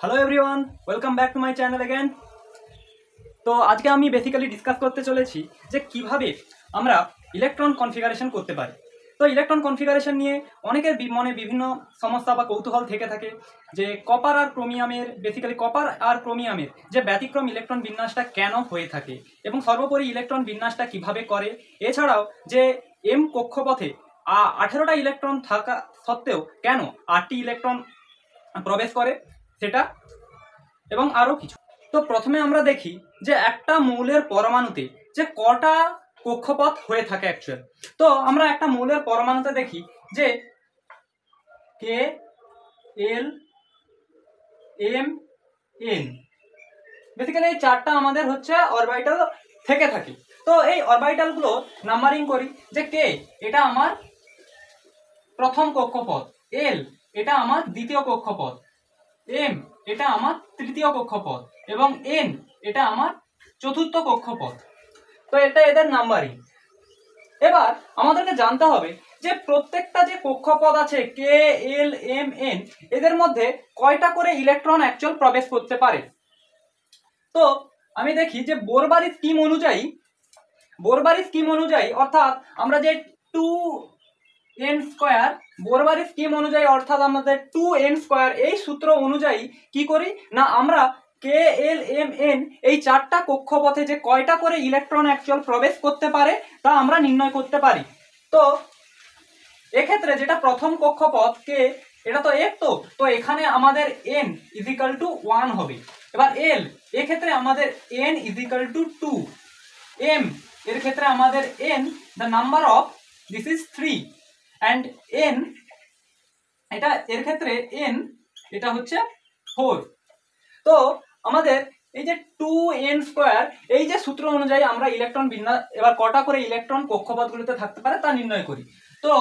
Hello everyone, welcome back to my channel again. তো আজকে আমি বেসিক্যালি ডিসকাস করতে চলেছি যে কিভাবে আমরা ইলেকট্রন কনফিগারেশন করতে পারি। তো ইলেকট্রন কনফিগারেশন নিয়ে অনেকের মনে বিভিন্ন সমস্যা বা কৌতূহল থেকে থাকে যে কপার আর ক্রোমিয়ামের যে ব্যতিক্রম ইলেকট্রন বিন্যাসটা কেন হয়ে থাকে এবং সর্বোপরি ইলেকট্রন বিন্যাসটা কিভাবে করে। এছাড়াও যে এম কক্ষপথে 18টা ইলেকট্রন থাকা সত্ত্বেও কেন 8টি ইলেকট্রন প্রবেশ করে সেটা এবং আরও কিছু। তো প্রথমে আমরা দেখি যে একটা মৌলের পরমাণুতে যে কটা কক্ষপথ হয়ে থাকে অ্যাকচুয়াল। তো আমরা একটা মৌলের পরমাণুতে দেখি যে কে, এল, এম, এন, বেসিক্যালি এই চারটা আমাদের হচ্ছে অরবিটাল থেকে থাকে। তো এই অরবিটালগুলো নাম্বারিং করি যে কে এটা আমার প্রথম কক্ষপথ, এল এটা আমার দ্বিতীয় কক্ষপথ, এম এটা আমার তৃতীয় কক্ষপথ এবং এন এটা আমার চতুর্থ কক্ষপথ। তো এটা এদের নাম্বারিং। এবার আমাদেরকে জানতে হবে যে প্রত্যেকটা যে কক্ষপথ আছে কে, এল, এম, এন, এদের মধ্যে কয়টা করে ইলেকট্রন অ্যাকচুয়াল প্রবেশ করতে পারে। তো আমি দেখি যে বোরবারি স্কিম অনুযায়ী অর্থাৎ আমরা যে 2n স্কয়ার বোরবারি স্কিম অনুযায়ী অর্থাৎ আমাদের 2n স্কয়ার এই সূত্র অনুযায়ী কি করি না আমরা কে, এল, এম, এন এই চারটা কক্ষপথে যে কয়টা করে ইলেকট্রন অ্যাকচুয়াল প্রবেশ করতে পারে তা আমরা নির্ণয় করতে পারি। তো এক্ষেত্রে যেটা প্রথম কক্ষপথ কে, এটা তো এক, তো এখানে আমাদের n ইজিক্যাল টু 1 হবে। এবার এল এক্ষেত্রে আমাদের n ইজিক্যাল টু 2, এম এর ক্ষেত্রে আমাদের n the number of this is 3 and n এটা এর ক্ষেত্রে n এটা হচ্ছে 4। তো আমাদের এই যে 2n স্কয়ার এই যে সূত্র অনুযায়ী আমরা ইলেকট্রন বিন্যাস এবার কটা করে ইলেকট্রন কক্ষপথগুলোতে থাকতে পারে তা নির্ণয় করি। তো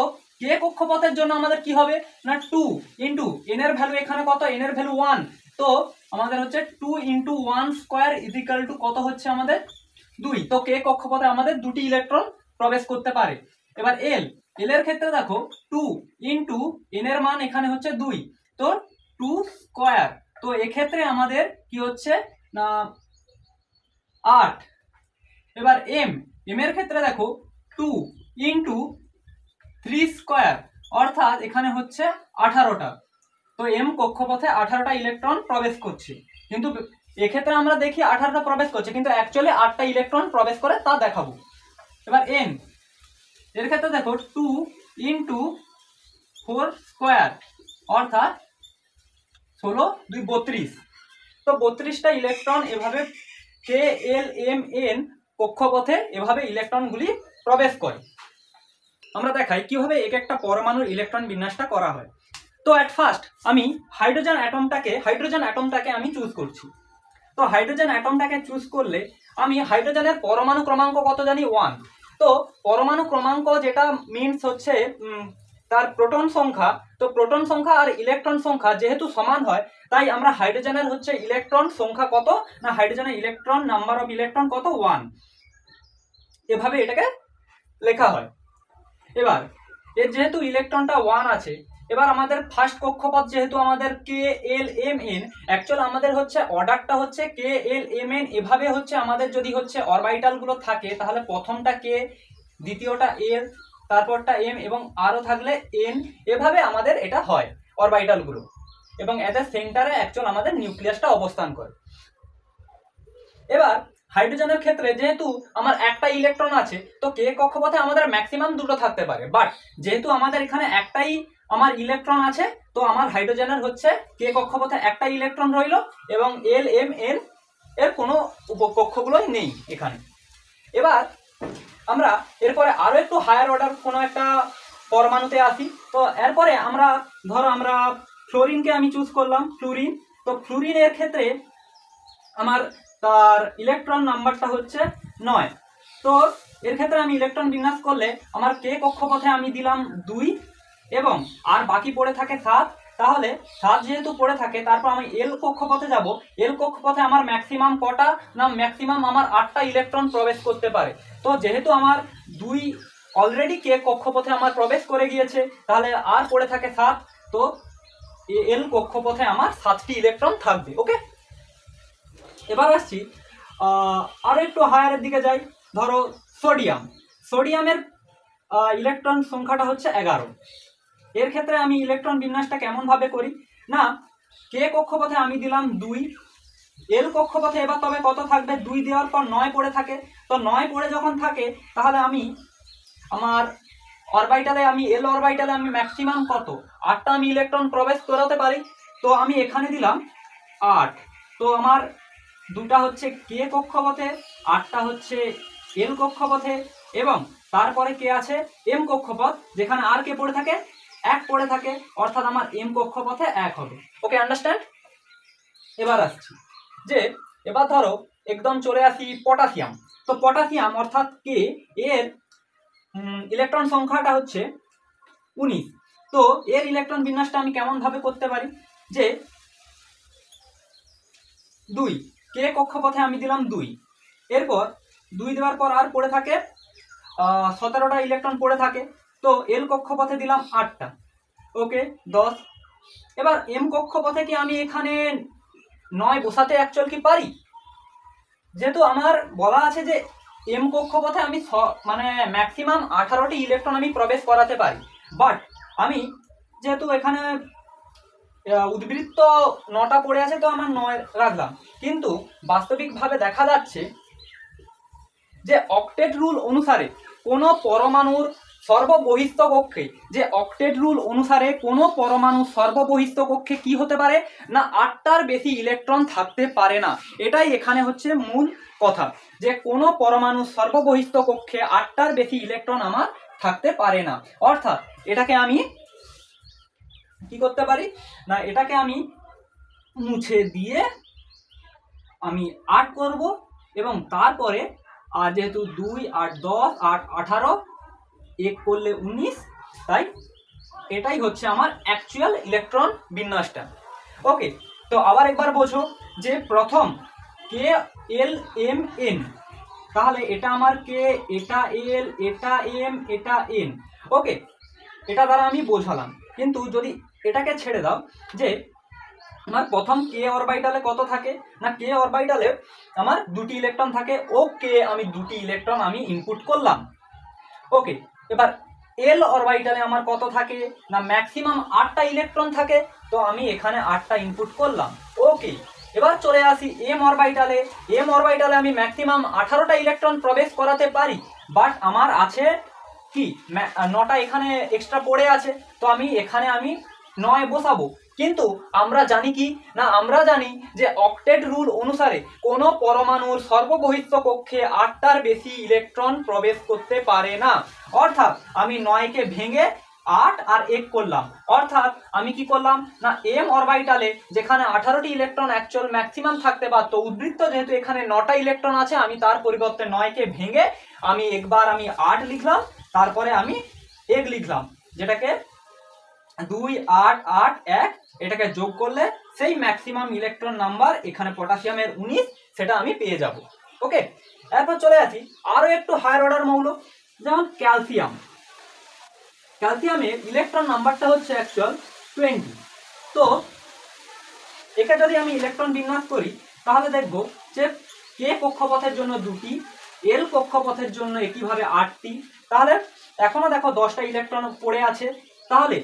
কে কক্ষপথের জন্য আমাদের কি হবে না 2 ইন্টু n এর ভ্যালু এখানে কত, n এর ভ্যালু 1, তো আমাদের হচ্ছে 2 ইন্টু 1 স্কয়ার ইজিক্যাল টু কত হচ্ছে আমাদের 2। তো কে কক্ষপথে আমাদের দুটি ইলেকট্রন প্রবেশ করতে পারে। এবার এল এর ক্ষেত্রে দেখো 2 ইন্টু n এর মান এখানে হচ্ছে 2, তো 2 স্কয়ার, তো এক্ষেত্রে আমাদের কি হচ্ছে না 8। এবার এম এর ক্ষেত্রে দেখো 2 ইন্টু 3 স্কয়ার অর্থাৎ এখানে হচ্ছে 18টা, তো এম কক্ষপথে 18টা ইলেকট্রন প্রবেশ করছে, কিন্তু এক্ষেত্রে আমরা দেখি 18টা প্রবেশ করছে কিন্তু অ্যাকচুয়ালি 8টা ইলেকট্রন প্রবেশ করে তা দেখাবো। এবার এন এর ক্ষেত্রে দেখো 2 ইন্টু 4 স্কয়ার অর্থাৎ 16 2 32, তো 32টা ইলেকট্রন এভাবে কে, এল, এম, এন কক্ষপথে এভাবে ইলেকট্রনগুলি প্রবেশ করে। আমরা দেখাই কিভাবে এক একটা পরমাণুর ইলেকট্রন বিন্যাসটা করা হয়। তো অ্যাট ফার্স্ট আমি হাইড্রোজেন অ্যাটমটাকে আমি চুজ করছি। তো হাইড্রোজেন অ্যাটমটাকে চুজ করলে আমি হাইড্রোজেনের পরমাণু ক্রমাঙ্ক কত জানি 1। তো পরমাণু ক্রমাঙ্ক যেটা মিনস হচ্ছে তার প্রোটন সংখ্যা, তো প্রোটন সংখ্যা আর ইলেকট্রন সংখ্যা যেহেতু সমান হয় তাই আমরা হাইড্রোজেনের হচ্ছে ইলেকট্রন সংখ্যা কত না হাইড্রোজেনের ইলেকট্রন নাম্বার অফ ইলেকট্রন কত 1, এভাবে এটাকে লেখা হয়। এবার এর যেহেতু ইলেকট্রনটা 1 আছে, এবার আমাদের ফার্স্ট কক্ষপথ যেহেতু আমাদের কে, এল, এম, এন, অ্যাকচুয়াল আমাদের হচ্ছে অর্ডারটা হচ্ছে কে, এল, এম, এন, এভাবে হচ্ছে আমাদের যদি হচ্ছে অরবিটাল গুলো থাকে তাহলে প্রথমটা কে, দ্বিতীয়টা এল, তারপরটা এম এবং আরো থাকলে এন, এভাবে আমাদের এটা হয় অরবিটাল গুলো এবং এদের সেন্টারে অ্যাকচুয়াল আমাদের নিউক্লিয়াসটা অবস্থান করে। এবার হাইড্রোজেনের ক্ষেত্রে যেহেতু আমার একটা ইলেকট্রন আছে তো কে কক্ষপথে আমাদের ম্যাক্সিমাম দুটো থাকতে পারে, বাট যেহেতু আমাদের এখানে একটাই আমার ইলেকট্রন আছে তো আমার হাইড্রোজেনের হচ্ছে কে কক্ষপথে একটা ইলেকট্রন রইল এবং এল, এম, এন এর কোনো উপকক্ষগুলোই নেই এখানে। এবার আমরা এরপরে আরো একটু হায়ার অর্ডার কোনো একটা পরমাণুতে আসি। তো এরপরে আমরা ফ্লোরিনকে আমি চুজ করলাম, ফ্লুরিন। তো ফ্লুরিনের ক্ষেত্রে আমার তার ইলেকট্রন নাম্বারটা হচ্ছে 9। তো এর ক্ষেত্রে আমি ইলেকট্রন বিন্যাস করলে আমার কে কক্ষপথে আমি দিলাম 2 এবং আর বাকি পড়ে থাকে 7, তাহলে 7 যেহেতু পড়ে থাকে তারপর আমি এল কক্ষপথে যাব। এল কক্ষপথে আমার ম্যাক্সিমাম কটা না ম্যাক্সিমাম আমার 8টা ইলেকট্রন প্রবেশ করতে পারে। তো যেহেতু আমার 2 অলরেডি কে কক্ষপথে আমার প্রবেশ করে গিয়েছে তাহলে আর পড়ে থাকে 7, তো এল কক্ষপথে আমার 7টি ইলেকট্রন থাকবে। ওকে, এবার আসছি আরো একটু হায়ারের দিকে যাই। ধরো সোডিয়ামের ইলেকট্রন সংখ্যাটা হচ্ছে 11। এর ক্ষেত্রে আমি ইলেকট্রন বিন্যাসটা কেমন ভাবে করি না, কে কক্ষপথে আমি দিলাম 2, এল কক্ষপথে এবার তবে কত থাকবে, 2 দেওয়ার পর 9 পড়ে থাকে। তো 9 পড়ে যখন থাকে তাহলে আমি আমার অরবিটালে এল অরবিটালে আমি ম্যাক্সিমাম কত 8টা আমি ইলেকট্রন প্রবেশ করাতে পারি। তো আমি এখানে দিলাম 8। তো আমার 2টা হচ্ছে কে কক্ষপথে, 8টা হচ্ছে এল কক্ষপথে, এবং তারপরে কে আছে এম কক্ষপথ, যেখানে আর কে পড়ে থাকে 1 পড়ে থাকে, অর্থাৎ আমার এম কক্ষপথে 1 হবে। ওকে, আন্ডারস্ট্যান্ড। এবার আসছি যে এবার ধরো একদম চলে আসি পটাশিয়াম। তো পটাশিয়াম অর্থাৎ কে এর ইলেকট্রন সংখ্যাটা হচ্ছে 19। তো এর ইলেকট্রন বিন্যাসটা আমি কেমন ভাবে করতে পারি, যে 2 কে কক্ষপথে আমি দিলাম 2, এরপর 2 দেওয়ার পর আর পড়ে থাকে 17টা ইলেকট্রন পড়ে থাকে। তো এল কক্ষপথে দিলাম 8টা। ওকে, 10। এবার এম কক্ষপথে কি আমি এখানে 9 বসাতে অ্যাকচুয়াল কি পারি? যেহেতু আমার বলা আছে যে এম কক্ষপথে আমি মানে ম্যাক্সিমাম 18টি ইলেকট্রন আমি প্রবেশ করাতে পারি, বাট আমি যেহেতু এখানে উদ্বৃত্ত 9টা পড়ে আছে তো আমার 9 রাখলাম। কিন্তু বাস্তবিকভাবে দেখা যাচ্ছে যে অক্টেট রুল অনুসারে কোনো পরমাণুর সর্ববহিস্থ কক্ষে, যে অক্টেট রুল অনুসারে কোনো পরমাণু সর্ববহিস্থ কক্ষে কি হতে পারে না 8টার বেশি ইলেকট্রন থাকতে পারে না। এটাই এখানে হচ্ছে মূল কথা, যে কোনো পরমাণু সর্ববহিস্থ কক্ষে 8টার বেশি ইলেকট্রন আমার থাকতে পারে না। অর্থাৎ এটাকে আমি কি করতে পারি না, এটাকে আমি মুছে দিয়ে আমি 8 করব, এবং তারপরে আর যেহেতু 2 8 10 8 18 1 করলে 19, তাই এটাই হচ্ছে আমার অ্যাকচুয়াল ইলেকট্রন বিন্যাসটা। ওকে, তো আবার একবার বোঝো যে প্রথম কে এল এম এন, তাহলে এটা আমার কে, এটা এল, এটা এম, এটা এন। ওকে, এটা দ্বারা আমি বোঝালাম। কিন্তু যদি এটাকে ছেড়ে দাও, যে আমার প্রথম কে অরবিটালে কত থাকে না, কে অরবিটালে আমার 2টি ইলেকট্রন থাকে। ওকে, আমি 2টি ইলেকট্রন আমি ইনপুট করলাম। ওকে, এবার এল অরবিটালে আমার কত থাকে না ম্যাক্সিমাম 8টা ইলেকট্রন থাকে, তো আমি এখানে 8টা ইনপুট করলাম। ওকে, এবার চলে আসি এম অরবিটালে। এম অরবিটালে আমি ম্যাক্সিমাম 18টা ইলেকট্রন প্রবেশ করাতে পারি, বাট আমার আছে কি 9টা এখানে এক্সট্রা পড়ে আছে, তো আমি এখানে 9 বসাবো। কিন্তু আমরা জানি কি না, আমরা জানি যে অক্টেট রুল অনুসারে কোনো পরমাণুর সর্ববহিস্থ কক্ষে 8টার বেশি ইলেকট্রন প্রবেশ করতে পারে না। অর্থাৎ আমি 9কে ভেঙে 8 আর 1 করলাম, অর্থাৎ আমি কি করলাম না এম অরবিটালে যেখানে 18টি ইলেকট্রন অ্যাকচুয়াল ম্যাক্সিমাম থাকতে পারত, উদ্বৃত্ত যেহেতু এখানে 9টা ইলেকট্রন আছে, আমি তার পরিবর্তে 9কে ভেঙে একবার 8 লিখলাম, তারপরে আমি 1 লিখলাম, যেটাকে 2 8 8 1 এটাকে যোগ করলে সেই ম্যাক্সিমাম ইলেকট্রন নাম্বার এখানে পটাশিয়ামের 19, সেটা আমি পেয়ে যাব। ওকে, এরপর চলে আসি আরো একটু হায়ার অর্ডার মৌল, যেমন ক্যালসিয়াম। ক্যালসিয়ামের ইলেকট্রন নাম্বারটা হচ্ছে অ্যাকচুয়াল 20। তো একে যদি আমি ইলেকট্রন বিন্যাস করি তাহলে দেখব যে কে কক্ষপথের জন্য 2টি, এল কক্ষপথের জন্য একইভাবে 8টি, তাহলে এখনো দেখো 10টা ইলেকট্রন পড়ে আছে। তাহলে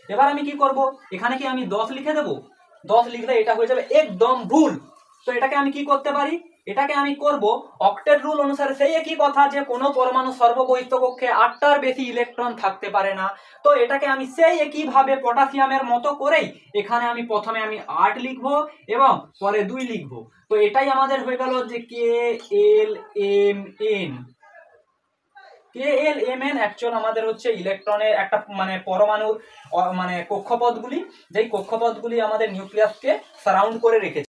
এবার আমি কি করব, এখানে কি আমি 10 লিখে দেব? 10 লিখলে এটা হয়ে যাবে একদম ভুল। তো এটাকে আমি কি করতে পারি, এটাকে আমি করব অক্টেট রুল অনুসারে সেই একই কথা, যে কোনো পরমাণু সর্ববহিস্থ কক্ষে 8টার বেশি ইলেকট্রন থাকতে পারে না। তো এটাকে আমি সেই একইভাবে পটাশিয়ামের মতো করেই এখানে প্রথমে 8 লিখব এবং পরে 2 লিখব। তো এটাই আমাদের হয়ে গেল যে কে এল এম এন। কে এল এম এন অ্যাকচুয়াল আমাদের হচ্ছে ইলেকট্রনের একটা পরমাণুর কক্ষপথগুলি, যেই কক্ষপথগুলি আমাদের নিউক্লিয়াসকে সারাউন্ড করে রেখেছে।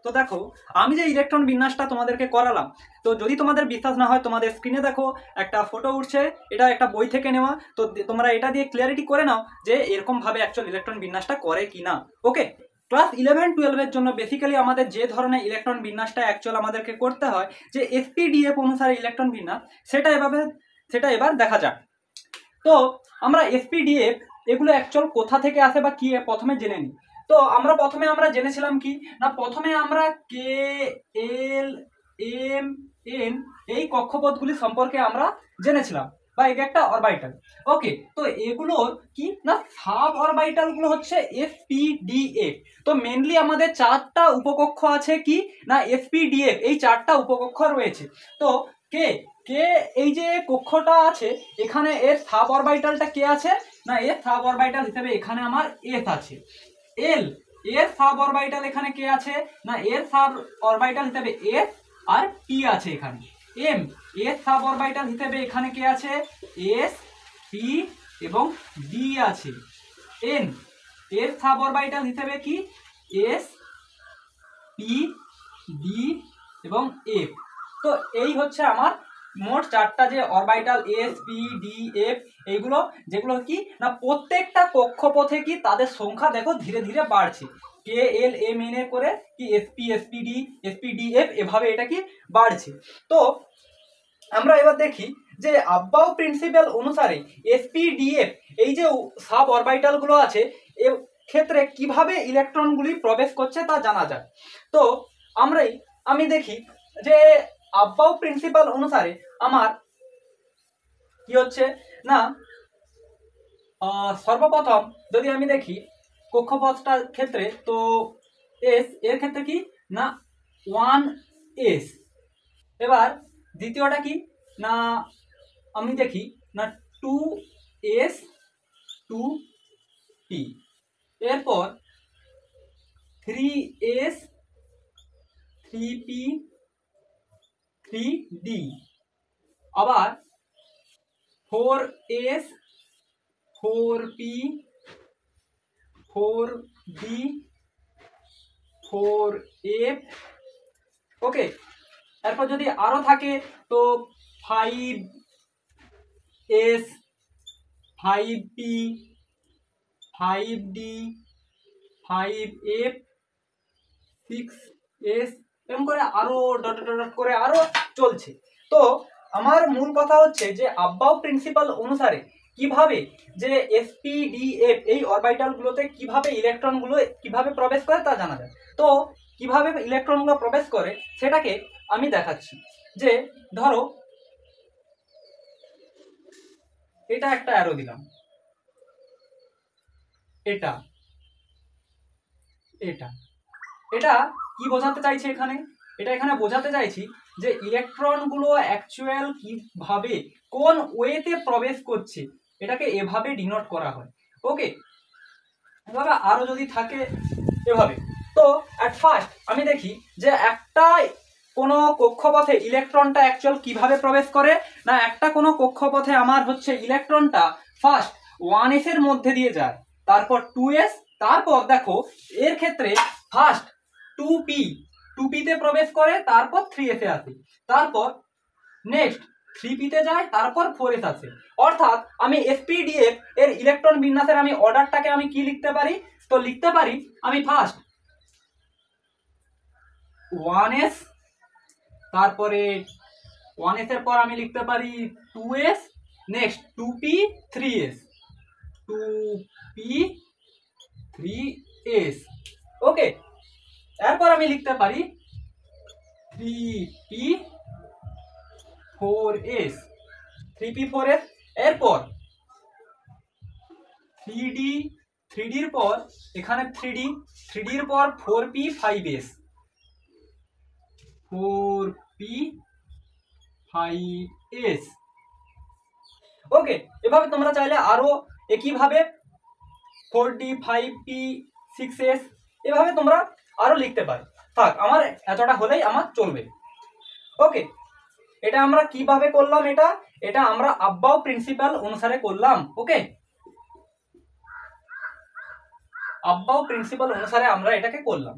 তো দেখো আমি যে ইলেকট্রন বিন্যাসটা তোমাদেরকে করালাম, তো যদি তোমাদের বিশ্বাস না হয় তোমাদের স্ক্রিনে দেখো একটা ফটো উঠছে, এটা একটা বই থেকে নেওয়া। তো তোমরা এটা দিয়ে ক্লিয়ারিটি করে নাও যে এরকম ভাবে অ্যাকচুয়াল ইলেকট্রন বিন্যাসটা করে কিনা। ওকে, ক্লাস 11-12 জন্য বেসিক্যালি আমাদের যে ধরনের ইলেকট্রন বিন্যাসটা অ্যাকচুয়াল আমাদেরকে করতে হয়, যে এসপিডিএফ অনুসারে ইলেকট্রন বিন্যাস, সেটা এবার দেখা যাক। তো আমরা এসপিডিএফ এগুলো অ্যাকচুয়াল কোথা থেকে আসে বা কি প্রথমে জেনে নিই। তো প্রথমে আমরা জেনেছিলাম কি না, প্রথমে আমরা কে এল এম এন এই কক্ষপথগুলি সম্পর্কে আমরা জেনেছিলাম, বা এক একটা অরবাইটাল। ওকে, তো এগুলোর কি না সাব অরবাইটাল গুলো হচ্ছে এসপিডিএফ। তো মেনলি আমাদের চারটা উপকক্ষ আছে কি না এসপিডিএফ, এই চারটা উপকক্ষ রয়েছে। তো কে কে এই যে কক্ষটা আছে এখানে এর সাব অরবাইটালটা কে আছে না, এর সাব অরবাইটাল হিসেবে এখানে আমার এস আছে। এল এর সাব অরবাইটাল এখানে কে আছে না, এর সাব অরবাইটাল হিসেবে এস আর পি আছে এখানে। এম এর সাব অরবাইটাল হিসেবে এখানে কে আছে, এস পি এবং ডি আছে। এন এর সাব অরবাইটাল হিসেবে কি, এস পি ডি এবং এফ। তো এই হচ্ছে আমার মোট চারটা যে orbital S P D F, এইগুলো যেগুলো কি না প্রত্যেকটা কক্ষপথে কি তাদের সংখ্যা দেখো ধীরে ধীরে বাড়ছে, কে এল এম এন এর করে কি এসপি এসপিডি এসপিডিএফ এভাবে এটা কি বাড়ছে। তো আমরা এবার দেখি যে আব্বাও প্রিন্সিপাল অনুসারে এসপিডিএফ এই যে সাব অরবাইটাল গুলো আছে এর ক্ষেত্রে কিভাবে ইলেকট্রনগুলি প্রবেশ করছে তা জানা যায়। তো আমি দেখি যে আব্বাও প্রিন্সিপাল অনুসারে আমার কি হচ্ছে না, সর্বপ্রথম যদি আমি দেখি কক্ষপথটার ক্ষেত্রে, তো এস এর ক্ষেত্রে কি না 1s। এবার দ্বিতীয়টা কি না আমি দেখি না 2s 2p, এরপর 3s 3p 3d, আবার 4s 4p 4d 4f। ওকে, এরপর যদি আরো থাকে তো 5s 5p 5d 5f 6s, এরকম করে আরো ডট ডট ডট করে আরো চলছে। তো আমার মূল কথা হচ্ছে যে আব্বাও প্রিন্সিপাল অনুসারে কিভাবে যে এসপিডিএফ এই অরবিটাল গুলোতে কিভাবে ইলেকট্রন গুলো কিভাবে প্রবেশ করে তা জানা যায়। তো কিভাবে ইলেকট্রন গুলো প্রবেশ করে সেটাকে আমি দেখাচ্ছি। যে ধরো এটা একটা অ্যারো দিলাম, এটা এটা এটা কি বোঝাতে চাইছে এখানে, এটা এখানে বোঝাতে চাইছি যে ইলেকট্রন গুলো অ্যাকচুয়াল কিভাবে কোন ওয়েতে প্রবেশ করছে এটাকে এভাবে ডিনোট করা হয়। ওকে, এভাবে আরো যদি থাকে এভাবে। তো অ্যাট ফার্স্ট আমি দেখি যে একটা কোনো কক্ষপথে ইলেকট্রনটা অ্যাকচুয়াল কিভাবে প্রবেশ করে না, একটা কোনো কক্ষপথে আমার হচ্ছে ইলেকট্রনটা ফার্স্ট 1s এর মধ্যে দিয়ে যায়, তারপর 2s, তারপর দেখো এর ক্ষেত্রে ফার্স্ট 2p তে প্রবেশ করে, তারপর 3s এ আসে, তারপর নেক্সট 3p তে যায়, তারপর 4s আসে। অর্থাৎ আমি এসপিডিএফ এর ইলেকট্রন বিন্যাসের আমি অর্ডারটাকে আমি কি লিখতে পারি, তো লিখতে পারি আমি ফার্স্ট 1s, তারপরে 1s এর পর আমি লিখতে পারি 2s, next 2p 3s 2p 3s। ওকে, এরপর আমি লিখতে পারি 3p 4s 3p 4s, এরপর 3d 3dর পর এখানে 3dর পর 4p 5s 4p 5s। ওকে, এভাবে তোমরা চাইলে আরো একইভাবে 4d 5p 6s এভাবে তোমরা আরো লিখতে পারো। থাক, আমার এতটা হলেই আমার চলবে। ওকে, এটা আমরা কিভাবে করলাম, এটা আমরা আব্বাও প্রিন্সিপাল অনুসারে করলাম। ওকে, আব্বাও প্রিন্সিপাল অনুসারে আমরা এটাকে করলাম।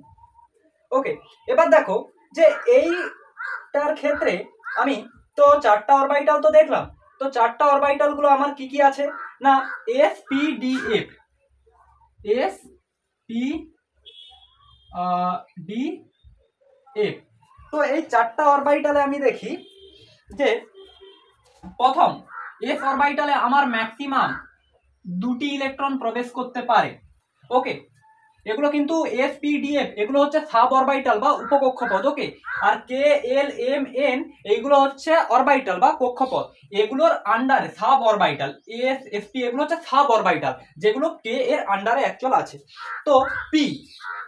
ওকে, এবার দেখো যে এইটার ক্ষেত্রে আমি তো চারটা অরবিটাল তো দেখলাম, তো চারটা অরবিটাল গুলো আমার কি কি আছে না এসপিডিএফ এসপিডিএফ। তো এই চারটা অরবিটালে আমি দেখি যে প্রথম এস অরবিটালে আমার ম্যাক্সিমাম দুটি ইলেকট্রন প্রবেশ করতে পারে। ওকে, এগুলো কিন্তু এসপিডিএফ এগুলো হচ্ছে সাব অরবিটাল বা উপকক্ষপথ। ওকে, আর কে এল এম এন এইগুলো হচ্ছে অরবিটাল বা কক্ষপথ, এগুলোর আন্ডারে সাব অরবিটাল। এস এসপি এগুলো হচ্ছে সাব অরবিটাল যেগুলো কে এর আন্ডারে অ্যাকচুয়াল আছে। তো পি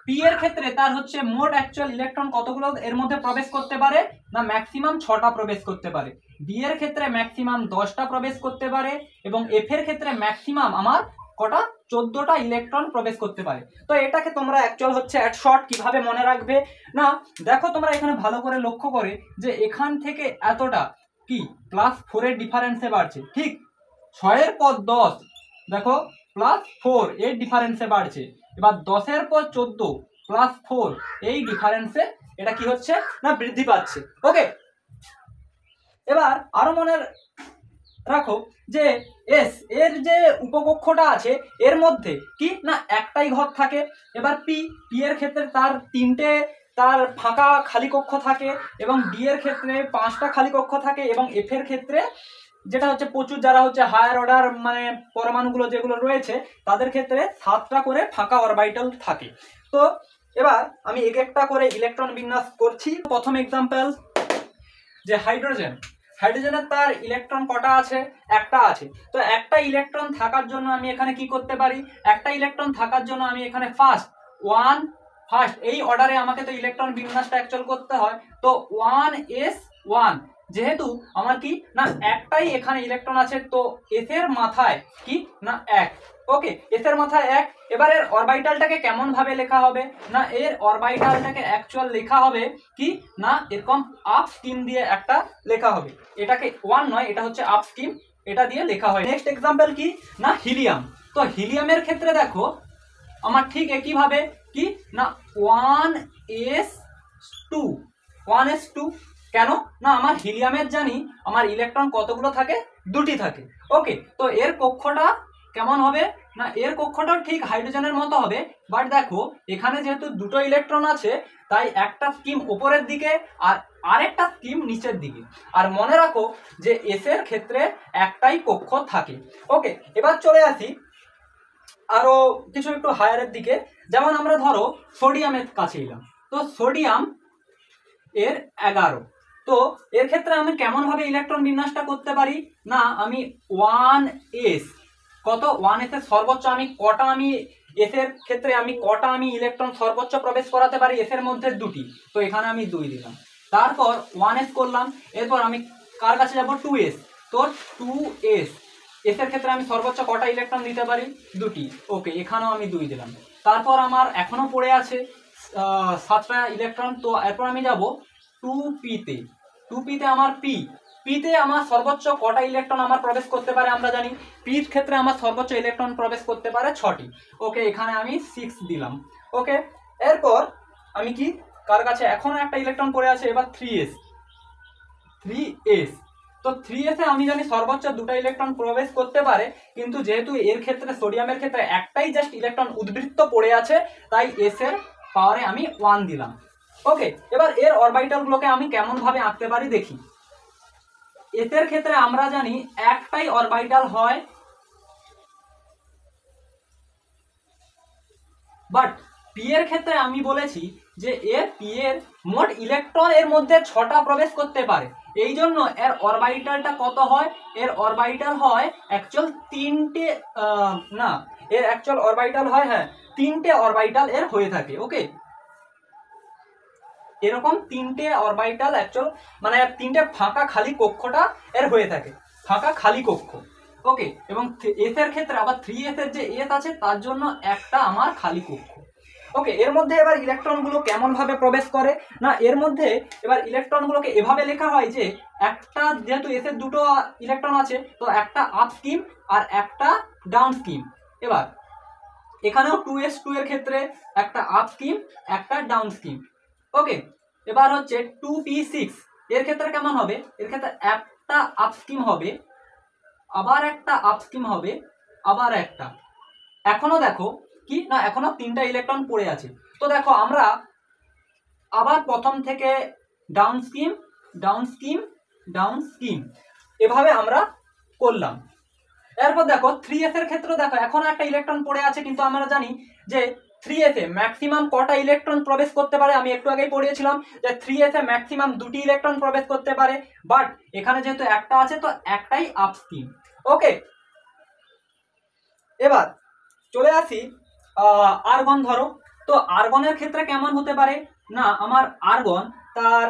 পি এর ক্ষেত্রে তার হচ্ছে মোট অ্যাকচুয়াল ইলেকট্রন কতগুলো এর মধ্যে প্রবেশ করতে পারে, না ম্যাক্সিমাম 6টা প্রবেশ করতে পারে। ডি এর ক্ষেত্রে ম্যাক্সিমাম 10টা প্রবেশ করতে পারে এবং এফ এর ক্ষেত্রে ম্যাক্সিমাম আমার কটা 14টা ইলেকট্রন প্রবেশ করতে পারে। তো এটাকে তোমরা অ্যাকচুয়াল হচ্ছে অ্যাট শর্ট কিভাবে মনে রাখবে, না দেখো তোমরা এখানে ভালো করে লক্ষ্য করে যে এখান থেকে এতটা কি +4 এর ডিফারেন্সে বাড়ছে, ঠিক 6 এর পর 10 দেখো +4 এর ডিফারেন্সে বাড়ছে, এবার 10-এর পর 14 +4 এই ডিফারেন্সে এটা কি হচ্ছে না বৃদ্ধি পাচ্ছে। ওকে, এবার আরো মনে রাখো যে এস এর যে উপকক্ষটা আছে এর মধ্যে কি না একটাই ঘর থাকে। এবার পি এর ক্ষেত্রে তার 3টে তার ফাঁকা খালি কক্ষ থাকে এবং ডি এর ক্ষেত্রে 5টা খালি কক্ষ থাকে এবং এফ এর ক্ষেত্রে যেটা হচ্ছে প্রচুর যারা হচ্ছে হায়ার অর্ডার মানে পরমাণুগুলো যেগুলো রয়েছে তাদের ক্ষেত্রে 7টা করে ফাঁকা অরবিটাল থাকে। তো এবার আমি এক একটা করে ইলেকট্রন বিন্যাস করছি। প্রথম এক্সাম্পল যে হাইড্রোজেনের তার ইলেকট্রন কটা আছে, একটা আছে। তো একটা ইলেকট্রন থাকার জন্য আমি এখানে কি করতে পারি, একটা ইলেকট্রন থাকার জন্য আমি এখানে ফার্স্ট এই অর্ডারে আমাকে তো ইলেকট্রন বিন্যাসটা অ্যাকচুয়াল করতে হয়। তো 1s1 যেহেতু আমার কি না একটাই এখানে ইলেকট্রন আছে, তো এস এর মাথায় কি না 1। ওকে, এস এর মাথায় 1। এবার এর অরবিটালটাকে কেমন ভাবে লেখা হবে, না এর অরবিটালটাকে অ্যাকচুয়াল লেখা হবে কি না এরকম আপ স্কিম দিয়ে একটা লেখা হবে, এটাকে 1 নয়, এটা হচ্ছে আপ স্কিম, এটা দিয়ে লেখা হয়। নেক্সট এক্সাম্পল কি না হিলিয়াম। তো হিলিয়ামের ক্ষেত্রে দেখো আমার ঠিক একইভাবে কি না 1s2 কেন না আমার হিলিয়ামের জানি আমার ইলেকট্রন কতগুলো থাকে, দুটি থাকে। ওকে, তো এর কক্ষটা কেমন হবে, না এর কক্ষটাও ঠিক হাইড্রোজেনের মতো হবে, বাট দেখো এখানে যেহেতু দুটো ইলেকট্রন আছে তাই একটা স্কিম উপরের দিকে আর আরেকটা স্কিম নিচের দিকে। আর মনে রাখো যে এস এর ক্ষেত্রে একটাই কক্ষ থাকে। ওকে, এবার চলে আসি আরো কিছু একটু হায়ারের দিকে। যেমন আমরা ধরো সোডিয়ামের কাছে এলাম, তো সোডিয়াম এর 11। তো এর ক্ষেত্রে আমি কেমন ভাবে ইলেকট্রন বিন্যাসটা করতে পারি, না আমি 1s কত 1s এর সর্বোচ্চ আমি কটা আমি এস এর ক্ষেত্রে আমি কটা আমি ইলেকট্রন সর্বোচ্চ প্রবেশ করাতে পারি, এস এর মধ্যে 2টি, তো এখানে আমি 2 দিলাম। তারপর 1s করলাম, এরপর আমি কার কাছে যাব 2s, তো 2s এস এর ক্ষেত্রে আমি সর্বোচ্চ কটা ইলেকট্রন দিতে পারি, 2টি। ওকে, এখানেও আমি 2 দিলাম। তারপর আমার এখনো পড়ে আছে 7টা ইলেকট্রন, তো এরপর আমি যাব 2p-তে। 2p-তে আমার পিতে আমার সর্বোচ্চ কটা ইলেকট্রন আমার প্রবেশ করতে পারে আমরা জানি, পির ক্ষেত্রে আমার সর্বোচ্চ ইলেকট্রন প্রবেশ করতে পারে 6টি। ওকে, এখানে আমি 6 দিলাম। ওকে, এরপর আমি কি কার কাছে এখনো একটা ইলেকট্রন পড়ে আছে, এবার 3s। তো 3s এ আমি জানি সর্বোচ্চ 2টা ইলেকট্রন প্রবেশ করতে পারে, কিন্তু যেহেতু এর ক্ষেত্রে সোডিয়ামের ক্ষেত্রে একটাই জাস্ট ইলেকট্রন উদ্বৃত্ত পড়ে আছে তাই এস এর পাওয়ারে আমি 1 দিলাম। ওকে, এবার এর অরবিটাল গুলোকে আমি কেমন ভাবে আঁকতে পারি দেখি। এস এর ক্ষেত্রে আমরা জানি একটাই অরবিটাল হয়, বাট পি এর ক্ষেত্রে আমি বলেছি যে পি এর মোট ইলেকট্রন এর মধ্যে 6টা প্রবেশ করতে পারে, এই জন্য এর অরবিটালটা কত হয়, এর অরবিটাল হয় অ্যাকচুয়াল 3টে, না এর অ্যাকচুয়াল অরবিটাল হয়, হ্যাঁ 3টে অরবিটাল এর হয়ে থাকে। ওকে, এরকম 3টে অরবিটাল অ্যাকচুয়াল মানে 3টে ফাঁকা খালি কক্ষটা এর হয়ে থাকে, ফাঁকা খালি কক্ষ। ওকে, এবং এস এর ক্ষেত্রে আবার 3s এর যে এস আছে তার জন্য একটা আমার খালি কক্ষ। ওকে, এর মধ্যে এবার ইলেকট্রনগুলো কেমন ভাবে প্রবেশ করে, না এর মধ্যে এবার ইলেকট্রনগুলোকে এভাবে লেখা হয় যে একটা যেহেতু এস এর 2টো ইলেকট্রন আছে তো একটা আপ স্কিম আর একটা ডাউন স্কিম। এবার এখানেও 2s2 এর ক্ষেত্রে একটা আপ স্কিম একটা ডাউন স্কিম। ওকে, এবার হচ্ছে 2p6 এর ক্ষেত্রে কেমন হবে, এর ক্ষেত্রে একটা আপ স্কিম হবে, আবার একটা আপ স্কিম হবে, আবার একটা, এখনো দেখো কি না এখনো 3টা ইলেকট্রন পড়ে আছে। তো দেখো আমরা আবার প্রথম থেকে ডাউন স্কিম এভাবে আমরা করলাম। এরপর দেখো 3s এর ক্ষেত্রে দেখো এখন একটা ইলেকট্রন পড়ে আছে, কিন্তু আমরা জানি যে 3s এ ম্যাক্সিমাম কটা ইলেকট্রন প্রবেশ করতে পারে, আমি একটু আগেই পড়িয়েছিলাম যে 3s এ ম্যাক্সিমাম 2টি ইলেকট্রন প্রবেশ করতে পারে, বাট এখানে যেহেতু একটা আছে তো একটাই আপস্ট্রিম। ওকে, এবার চলে আসি আর্গন। ধরো তো আর্গনের ক্ষেত্রে কেমন হতে পারে না, আমার আর্গন তার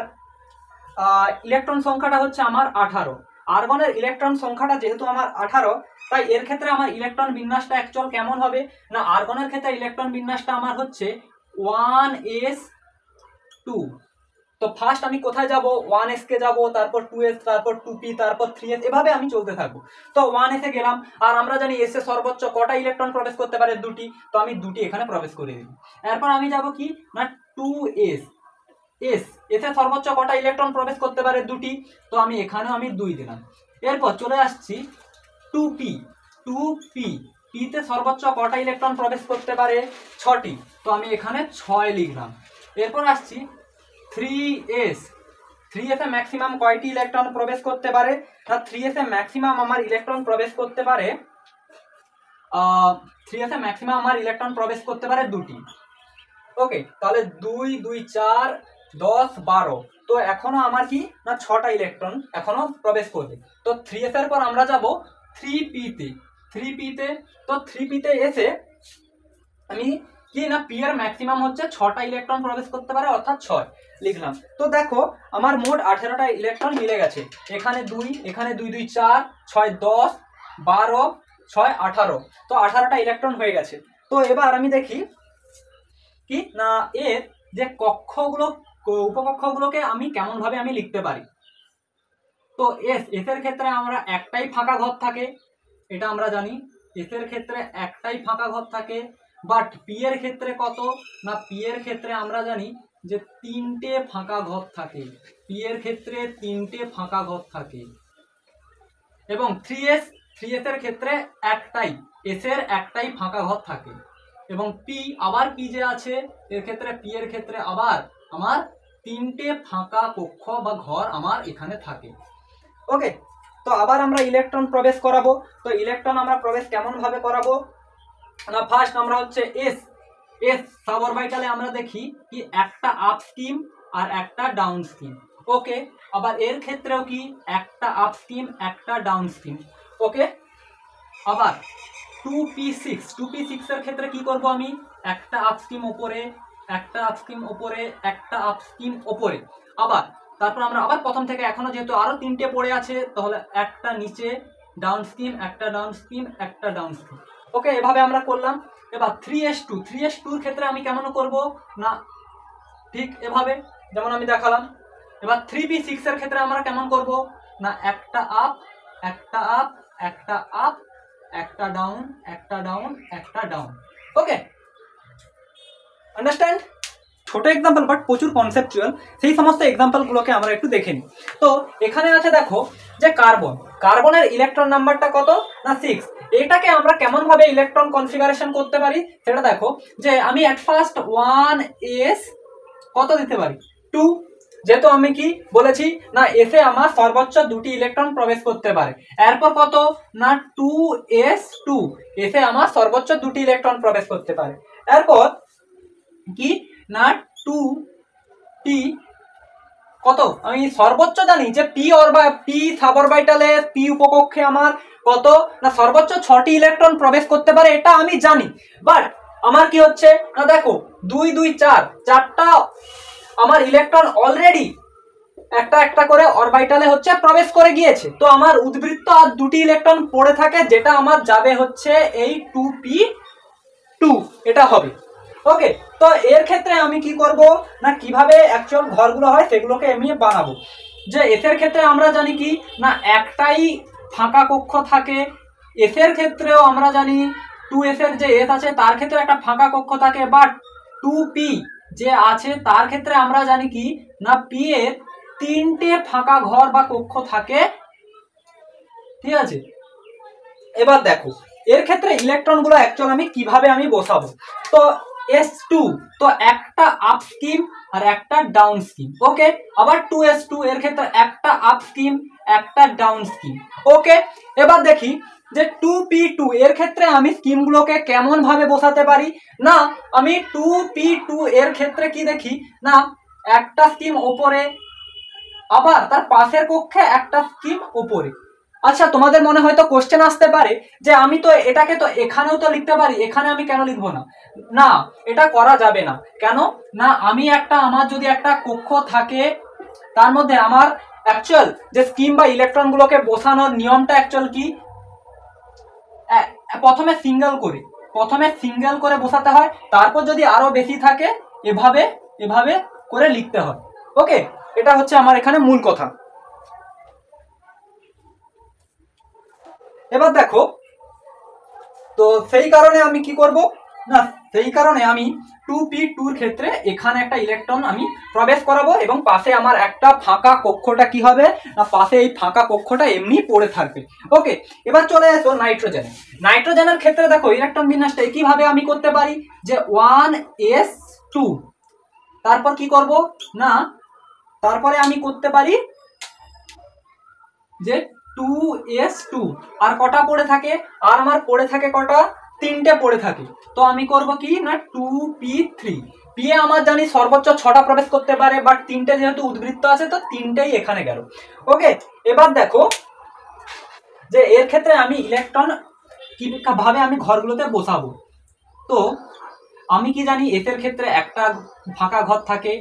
ইলেকট্রন সংখ্যাটা হচ্ছে আমার 18। আর্গনের ইলেকট্রন সংখ্যাটা যেহেতু আমার 18, তাই এর ক্ষেত্রে আমার ইলেকট্রন বিন্যাসটা অ্যাকচুয়াল কেমন হবে না, আর্গনের ক্ষেত্রে ইলেকট্রন বিন্যাসটা আমার হচ্ছে 1s2। তো ফার্স্ট আমি কোথায় যাব, 1s কে যাব, তারপর 2s, তারপর 2p, তারপর 3s, এভাবে আমি চলতে থাকবো। তো 1s এ গেলাম, আর আমরা জানি s এ সর্বোচ্চ কটা ইলেকট্রন প্রবেশ করতে পারে, 2টি, তো আমি 2টি এখানে প্রবেশ করে দিই। এরপর আমি যাব কি না 2s, এস এ সর্বোচ্চ কটা ইলেকট্রন প্রবেশ করতে পারে, 2টি, তো আমি এখানেও আমি 2 দিলাম। এরপর চলে আসছি 2p, 2p, p তে সর্বোচ্চ কটা ইলেকট্রন প্রবেশ করতে পারে, 6টি, তো আমি এখানে 6 লিখলাম। এরপর আসছি 3s, 3s এ ম্যাক্সিমাম কয়টি ইলেকট্রন প্রবেশ করতে পারে না, 3s এ ম্যাক্সিমাম আমার ইলেকট্রন প্রবেশ করতে পারে 3s এ ম্যাক্সিমাম আমার ইলেকট্রন প্রবেশ করতে পারে 2টি। ওকে, তাহলে 2 2 4 10 12, তো এখনো আমার কি না 6টা ইলেকট্রন এখনো প্রবেশ করবে। তো 3s এর পর আমরা যাব 3p তে, 3p তে, তো 3p তে এসে আমি কি না p এর ম্যাক্সিমাম হচ্ছে 6টা ইলেকট্রন প্রবেশ করতে পারে, অর্থাৎ 6 লিখলাম। তো দেখো আমার মোট 18টা ইলেকট্রন মিলে গেছে, এখানে 2, এখানে 2 2 4 6 10 12 6 18, তো 18টা ইলেকট্রন হয়ে গেছে। তো এবার আমি দেখি কি না এর যে কক্ষগুলো, উপকক্ষগুলোকে আমি কেমন ভাবে আমি লিখতে পারি। তো এস এর ক্ষেত্রে আমরা একটাই ফাঁকা ঘর থাকে, এটা আমরা জানি, এস এর ক্ষেত্রে একটাই ফাঁকা ঘর থাকে, বাট পি এর ক্ষেত্রে কত না, পি এর ক্ষেত্রে আমরা জানি যে 3টে ফাঁকা ঘর থাকে, পি এর ক্ষেত্রে 3টে ফাঁকা ঘর থাকে। এবং 3s এর ক্ষেত্রে একটাই, এস এর একটাই ফাঁকা ঘর থাকে। এবং পি আবার পি যে আছে এর ক্ষেত্রে, পি এর ক্ষেত্রে আবার আমার 3টে ফাঁকা কক্ষ বা ঘর আমার এখানে থাকে। ওকে, তো আবার আমরা ইলেকট্রন প্রবেশ করাবো। তো ইলেকট্রন আমরা প্রবেশ কেমন ভাবে করাবো না, ফার্স্ট আমরা হচ্ছে এস সাব অরবিটালে আমরা দেখি কি একটা আপস্ট্রিম আর একটা ডাউনস্ট্রিম। ওকে, আবার এর ক্ষেত্রেও কি একটা আপস্ট্রিম একটা ডাউনস্ট্রিম। ওকে, আবার 2p6 এর ক্ষেত্রে কি করব আমি, একটা আপস্ট্রিম ওপরে, একটা আপস্ট্রিম ওপরে, একটা আপস্ট্রিম ওপরে। আবার তারপর আমরা আবার প্রথম থেকে এখনো যেহেতু আরো 3টে পড়ে আছে, তাহলে একটা নিচে ডাউনস্ট্রিম, একটা ডাউনস্ট্রিম, একটা ডাউনস্ট্রিম। ওকে, এভাবে আমরা করলাম। এবার 3s2 এর ক্ষেত্রে আমি কেমন করব না, ঠিক এভাবে যেমন আমি দেখালাম। এবার 3p6 এর ক্ষেত্রে আমরা কেমন করব না, একটা আপ, একটা আপ, একটা আপ, একটা ডাউন, একটা ডাউন, একটা ডাউন। ওকে, আন্ডারস্ট্যান্ড? ছোট এক্সাম্পল বাট প্রচুর কনসেপচুয়াল, সেই সমস্ত এক্সাম্পলগুলোকে আমরা একটু দেখে নিই। তো এখানে আছে দেখো যে কার্বনের ইলেকট্রন নাম্বারটা কত না 6। এটাকে আমরা কেমন ভাবে ইলেকট্রন কনফিগারেশন করতে পারি সেটা দেখো, যে আমি এট ফার্স্ট 1s কত দিতে পারি 2, যেহেতু আমি কি বলেছি না এসে আমার সর্বোচ্চ 2টি ইলেকট্রন প্রবেশ করতে পারে। এরপর কত না 2s2 এসে আমার সর্বোচ্চ 2টি ইলেকট্রন প্রবেশ করতে পারে। এরপর কি না 2p কত, আমি সর্বোচ্চ জানি যে পি সাব অরবিটালে পি উপকক্ষে আমার কত না সর্বোচ্চ 6টি ইলেকট্রন প্রবেশ করতে পারে, এটা আমি জানি। বাট আমার কি হচ্ছে না দেখো 2 2 4 চারটা আমার ইলেকট্রন অলরেডি একটা একটা করে অরবিটালে হচ্ছে প্রবেশ করে গিয়েছে, তো আমার উদ্বৃত্ত আর 2টি ইলেকট্রন পড়ে থাকে, যেটা আমার যাবে হচ্ছে এই 2p2, এটা হবে। ওকে, তো এর ক্ষেত্রে আমি কি করব না কিভাবে অ্যাকচুয়াল ঘরগুলো হয় সেগুলোকে আমি বানাবো। যে এস এর ক্ষেত্রে আমরা জানি কি না একটাই ফাঁকা কক্ষ থাকে, এস এর ক্ষেত্রেও আমরা জানি 2s এর যে এস আছে তার ক্ষেত্রে একটা ফাঁকা কক্ষ থাকে, বাট 2p যে আছে তার ক্ষেত্রে আমরা জানি কি না পি এর 3টে ফাঁকা ঘর বা কক্ষ থাকে, ঠিক আছে। এবার দেখো এর ক্ষেত্রে ইলেকট্রনগুলো অ্যাকচুয়াল আমি কিভাবে আমি বসাবো। তো 2s2, তো একটা আপ স্কিম আর একটা ডাউন স্কিম। ওকে, আবার 2s2 এর ক্ষেত্রে একটা আপ স্কিম একটা ডাউন স্কিম। ওকে, এবার দেখি যে 2p2 এর ক্ষেত্রে আমি স্কিমগুলোকে কেমন ভাবে বসাতে পারি। না, আমি 2p2 এর ক্ষেত্রে কি দেখি না, একটা স্কিম ওপরে, আবার তার পাশের কক্ষে একটা স্কিম ওপরে। আচ্ছা, তোমাদের মনে হয়তো কোশ্চেন আসতে পারে যে আমি তো এটাকে তো এখানেও তো লিখতে পারি, এখানে আমি কেন লিখবো না? না, এটা করা যাবে না। কেন না, আমি আমার যদি একটা কক্ষ থাকে, তার মধ্যে আমার অ্যাকচুয়াল যে স্কিম বা ইলেকট্রনগুলোকে বসানোর নিয়মটা অ্যাকচুয়াল কি, প্রথমে সিঙ্গেল করে বসাতে হয়, তারপর যদি আরো বেশি থাকে এভাবে এভাবে করে লিখতে হয়। ওকে, এটা হচ্ছে আমার এখানে মূল কথা। এবার দেখো, তো সেই কারণে আমি কি করব না, সেই কারণে আমি 2p2 ক্ষেত্রে এখানে একটা ইলেকট্রন আমি প্রবেশ করাবো এবং পাশে আমার একটা ফাঁকা কক্ষটা কি হবে না, পাশে এই ফাঁকা কক্ষটা এমনি পড়ে থাকবে। ওকে, এবার চলে আসো নাইট্রোজেনের ক্ষেত্রে দেখো ইলেকট্রন বিন্যাসটা কিভাবে আমি করতে পারি যে 1s2, তারপর কি করব না, তারপরে আমি করতে পারি যে 2s2, আর কটা পড়ে থাকে, আর আমার পড়ে থাকে কটা, তিনটে পড়ে থাকে। তো আমি করব কি না 2p3, পি এ আমার জানি সর্বোচ্চ 6টা প্রবেশ করতে পারে, বাট তিনটে যেহেতু উদ্বৃত্ত আছে তো তিনটেই এখানে গেল। ওকে, এবার দেখো যে এর ক্ষেত্রে আমি ইলেকট্রন কিভাবে আমি ঘরগুলোতে বসাবো। তো আমি কি জানি এস এর ক্ষেত্রে একটা ফাঁকা ঘর থাকে,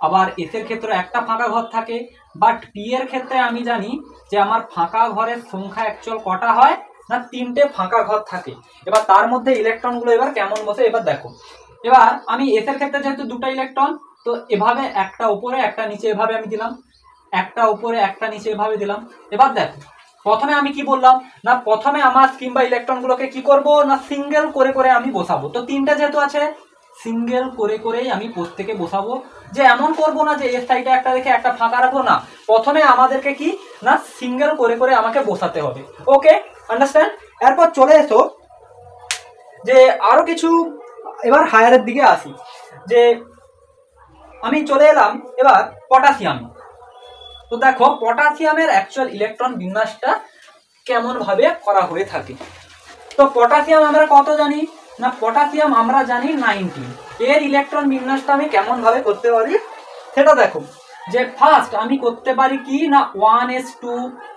আবার এস এর ক্ষেত্রে একটা ফাঁকা ঘর থাকে, বাট পি এর ক্ষেত্রে আমি জানি যে আমার ফাঁকা ঘরের সংখ্যা অ্যাকচুয়াল কটা হয় না, তিনটে ফাঁকা ঘর থাকে। এবার তার মধ্যে ইলেকট্রনগুলো এবার কেমন বসে এবার দেখো। এবার আমি এস এর ক্ষেত্রে যেহেতু দুটো ইলেকট্রন, তো এভাবে একটা উপরে একটা নিচে এভাবে আমি দিলাম, একটা উপরে একটা নিচে এভাবে দিলাম। এবার দেখো প্রথমে আমি কি বললাম না, প্রথমে আমার স্কিম বা ইলেকট্রনগুলোকে কি করব না, সিঙ্গেল করে করে আমি বসাবো। তো তিনটা যেহেতু আছে, সিঙ্গেল করে করেই আমি প্রত্যেকে বসাবো। যে এমন করব না যে এর সাইডে একটা রেখে একটা ফাঁকা রাখবো, না, প্রথমে আমাদেরকে কি না সিঙ্গেল করে করে আমাকে বসাতে হবে। ওকে, আন্ডারস্ট্যান্ড। এরপর চলে এসো যে আরো কিছু, এবার হায়ারের দিকে আসি, যে আমি চলে এলাম এবার পটাশিয়াম। তো দেখো পটাশিয়ামের অ্যাকচুয়াল ইলেকট্রন বিন্যাসটা কেমন ভাবে করা হয়ে থাকে। তো পটাশিয়াম আমরা কত জানি না, পটাশিয়াম আমরা জানি 90। এর ইলেকট্রন বিন্যাসটা আমি কেমন ভাবে করতে পারি সেটা দেখো, যে ফার্স্ট আমি করতে পারি কি না 1s2,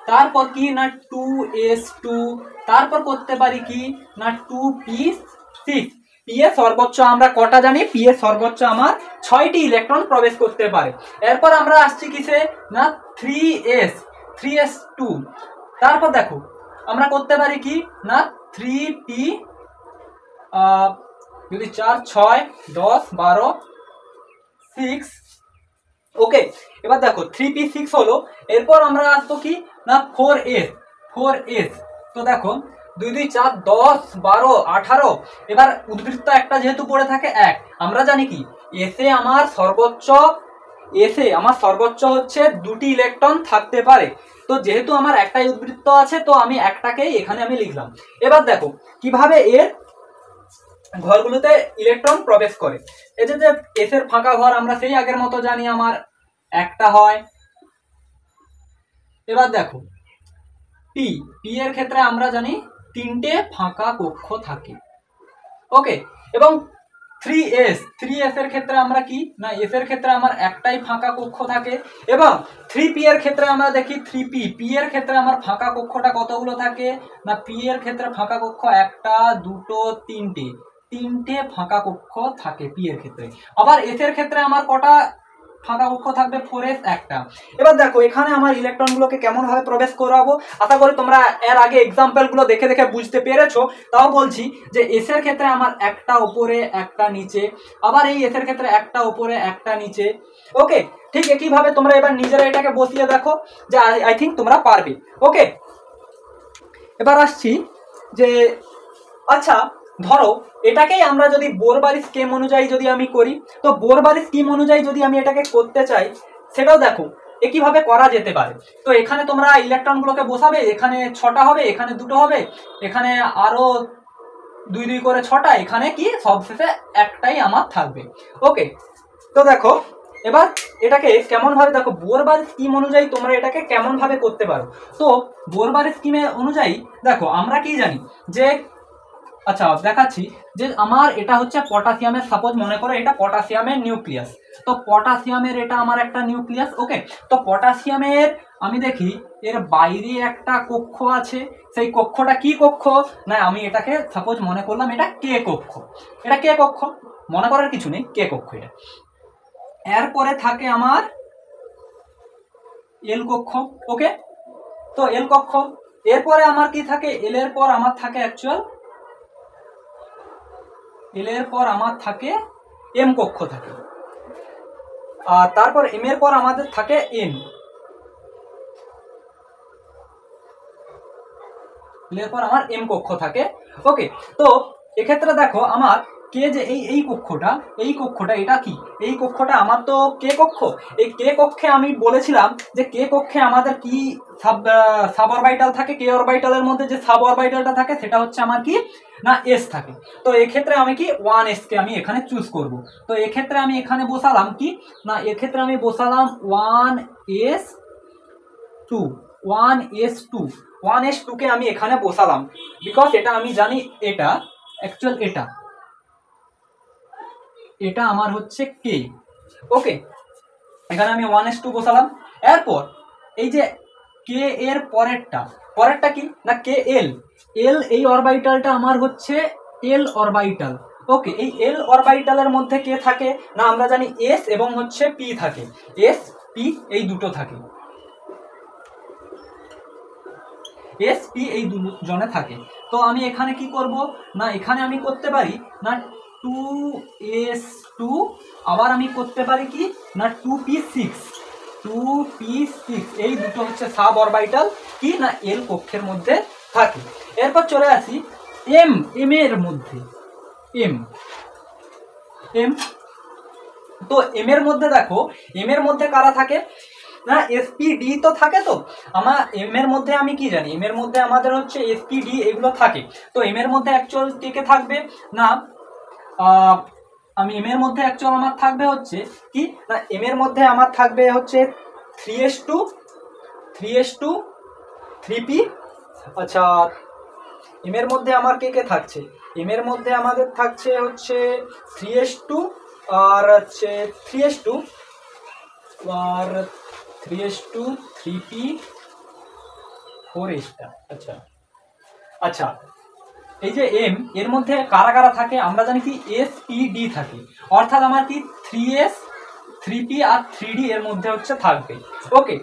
তারপর কি না 2s2, তারপর করতে পারি কি না 2p6। পি এ সর্বোচ্চ আমরা কটা জানি, পি এ সর্বোচ্চ আমার 6টি ইলেকট্রন প্রবেশ করতে পারে। এরপর আমরা আসছি কিসে না 3s2, তারপর দেখো আমরা করতে পারি কি না 3p, যদি 4 6 10 12 6। ওকে, এবার দেখো 3p6 হলো। এরপর আমরা আসবো কি না 4s। তো দেখো 2 2 4 10 12 18। এবার উদ্বৃত্ত একটা যেহেতু পড়ে থাকে এক, আমরা জানি কি এসে আমার সর্বোচ্চ হচ্ছে 2টি ইলেকট্রন থাকতে পারে। তো যেহেতু আমার একটাই উদ্বৃত্ত আছে, তো আমি একটাকেই এখানে আমি লিখলাম। এবার দেখো কিভাবে এর ঘরগুলোতে ইলেকট্রন প্রবেশ করে। এই যে এস এর ফাঁকা ঘর আমরা সেই আগের মতো জানি আমার একটা হয়। এবার দেখো পি এর ক্ষেত্রে আমরা জানি তিনটে ফাঁকা কক্ষ থাকে। ওকে, এবং 3s এর ক্ষেত্রে আমরা কি না, এস এর ক্ষেত্রে আমার একটাই ফাঁকা কক্ষ থাকে। এবং 3p এর ক্ষেত্রে আমরা দেখি 3p, পি এর ক্ষেত্রে আমার ফাঁকা কক্ষটা কতগুলো থাকে না, পি এর ক্ষেত্রে ফাঁকা কক্ষ একটা দুটো তিনটে ফাঁকা কক্ষ থাকে পি এর ক্ষেত্রে। আবার এস এর ক্ষেত্রে আমার কটা ফাঁকা কক্ষ থাকবে, 4s একটা। এবার দেখো এখানে আমার ইলেকট্রনগুলোকে কেমন ভাবে প্রবেশ করাবো, আশা করি তোমরা এর আগে এক্সাম্পল গুলো দেখে দেখে বুঝতে পেরেছো। তাও বলছি যে এস এর ক্ষেত্রে আমার একটা উপরে একটা নিচে, আবার এই এস এর ক্ষেত্রে একটা উপরে একটা নিচে। ওকে, ঠিক একইভাবে তোমরা এবার নিজেরা এটাকে বসিয়ে দেখো, যে আই থিঙ্ক তোমরা পারবে। ওকে, এবার আসছি যে আচ্ছা ধরো এটাকেই আমরা যদি বোরবারি স্কিম অনুযায়ী যদি আমি করি, তো বোরবারি স্কিম অনুযায়ী যদি আমি এটাকে করতে চাই, সেটাও দেখো একইভাবে করা যেতে পারে। তো এখানে তোমরা ইলেকট্রনগুলোকে বসাবে, এখানে 6টা হবে, এখানে 2টো হবে, এখানে আরো 2 2 করে 6টা, এখানে কি সবশেষে একটাই আমার থাকবে। ওকে, তো দেখো এবার এটাকে কেমন ভাবে, দেখো বোরবার স্কিম অনুযায়ী তোমরা এটাকে কেমন ভাবে করতে পারো। তো বোরবার স্কিমে অনুযায়ী দেখো আমরা কি জানি যে, আচ্ছা দেখাচ্ছি যে আমার এটা হচ্ছে পটাশিয়ামের, সাপোজ মনে করো এটা পটাশিয়ামের নিউক্লিয়াস। তো পটাশিয়ামের এটা আমার একটা নিউক্লিয়াস। ওকে, তো পটাশিয়ামের আমি দেখি এর বাইরে একটা কক্ষ আছে। সেই কক্ষটা কি কক্ষ না, আমি এটাকে সাপোজ মনে করলাম এটা কে কক্ষ। এটা কে কক্ষ মনে করার কিছু নেই, কে কক্ষ এটা। এরপরে থাকে আমার এল কক্ষ। ওকে, তো এল কক্ষ। এরপরে আমার কি থাকে, এল এর পর আমার থাকে এল এর পর আমার থাকে এম কক্ষ থাকে। আর তারপর এম এর পর আমাদের থাকে এন, এল এর পর আমার এম কক্ষ থাকে। ওকে, তো এক্ষেত্রে দেখো আমার কে যে এই কক্ষটা এটা কি, এই কক্ষটা আমার তো কে কক্ষ। এই কে কক্ষে আমি বলেছিলাম যে কে কক্ষে আমাদের কি সাব অরবিটাল থাকে। কে অরবিটালের মধ্যে যে সাব অরবিটালটা থাকে সেটা হচ্ছে আমার কি না এস থাকে। তো এক্ষেত্রে আমি কি 1s কে আমি এখানে চুজ করব। তো এক্ষেত্রে আমি এখানে বসালাম কি না, এক্ষেত্রে আমি বসালাম 1s2 কে আমি এখানে বসালাম, বিকজ এটা আমি জানি এটা অ্যাকচুয়াল এটা আমার হচ্ছে কে। ওকে, এখানে আমি 1s2 বসালাম। এরপর এই যে কে এর পরেরটা কি না কে এল, এই অরবিটালটা আমার হচ্ছে এল অরবিটাল। ওকে, এই এল অরবিটালের মধ্যে কে থাকে না আমরা জানি এস এবং হচ্ছে পি থাকে, এস পি এই দুটো থাকে, এস পি এই দুজনে থাকে। তো আমি এখানে কি করব না, এখানে আমি করতে পারি না 2s2, আবার আমি করতে পারি কি না 2p6 এই দুটো হচ্ছে সাব অরবিটাল কি না এল কক্ষের মধ্যে থাকে। এরপর চলে আসি এম এর মধ্যে এম। তো এম এর মধ্যে দেখো, এম এর মধ্যে কারা থাকে না এসপিডি তো থাকে। তো আমার এম এর মধ্যে আমি কি জানি, এম এর মধ্যে আমাদের হচ্ছে এসপিডি এগুলো থাকে। তো এম এর মধ্যে অ্যাকচুয়াল কে কে থাকবে না, আমি এম এর মধ্যে অ্যাকচুয়াল আমার থাকবে হচ্ছে কি না, এম এর মধ্যে আমার থাকবে হচ্ছে 3s2 3p। আচ্ছা, এম এর মধ্যে আমার কে কে থাকছে, এম এর মধ্যে আমাদের থাকছে হচ্ছে 3s2 আর হচ্ছে 3s2 আর 3s2 3p 4s। আচ্ছা আচ্ছা, এই যে এম এর মধ্যে কারা কারা থাকে আমরা জানি কি এসপিডি থাকে, অর্থাৎ আমার কি 3s 3p আর 3d এর মধ্যে হচ্ছে থাকবে। ওকে,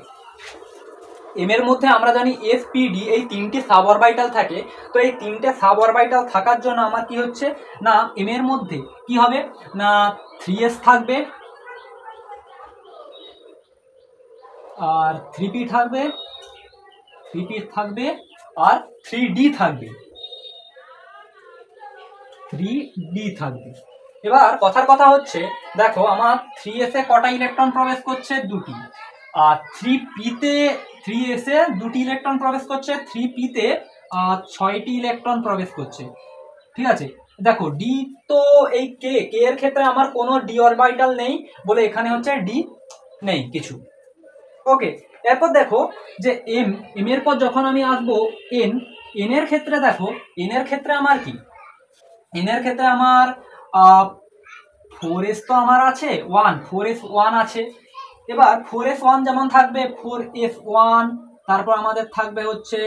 এম এর মধ্যে আমরা জানি এসপিডি এই তিনটি সাব অরবিটাল থাকে। তো এই তিনটে সাব অরবিটাল থাকার জন্য আমার কি হচ্ছে না এম এর মধ্যে কি হবে না 3s থাকবে আর 3p থাকবে আর 3d থাকবে। এবার কথার কথা হচ্ছে দেখো আমার 3s এ কটা ইলেকট্রন প্রবেশ করছে, দুটি। আর 3s এ দুটি ইলেকট্রন প্রবেশ করছে, 3p তে 6টি ইলেকট্রন প্রবেশ করছে। ঠিক আছে, দেখো ডি তো এই কে এর ক্ষেত্রে আমার কোনো ডি অরবিটাল নেই বলে এখানে হচ্ছে ডি নেই কিছু। ওকে, এরপর দেখো যে এম এর পর যখন আমি আসবো এন এর ক্ষেত্রে দেখো, এন এর ক্ষেত্রে আমার কি, এন এর ক্ষেত্রে আমার 4s তো আমার আছে 4s1 আছে। এবার 4s1 যেমন থাকবে 4s1, তারপর আমাদের থাকবে হচ্ছে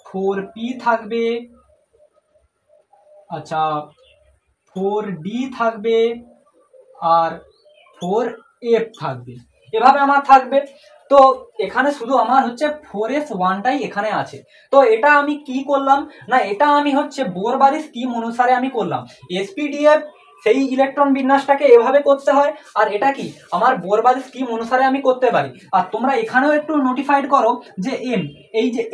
4p থাকবে, আচ্ছা 4d থাকবে আর 4f থাকবে, এভাবে আমার থাকবে। তো এখানে শুধু আমার হচ্ছে 4s1টাই এখানে আছে। তো এটা আমি কি করলাম না, এটা আমি হচ্ছে বোরবারি স্কিম অনুসারে আমি করলাম। এসপিডিএফ সেই ইলেকট্রন বিন্যাসটাকে এভাবে করতে হয়, আর এটা কি আমার বোরবারি স্কিম অনুসারে আমি করতে পারি। আর তোমরা এখানেও একটু নোটিফাইড করো যে এম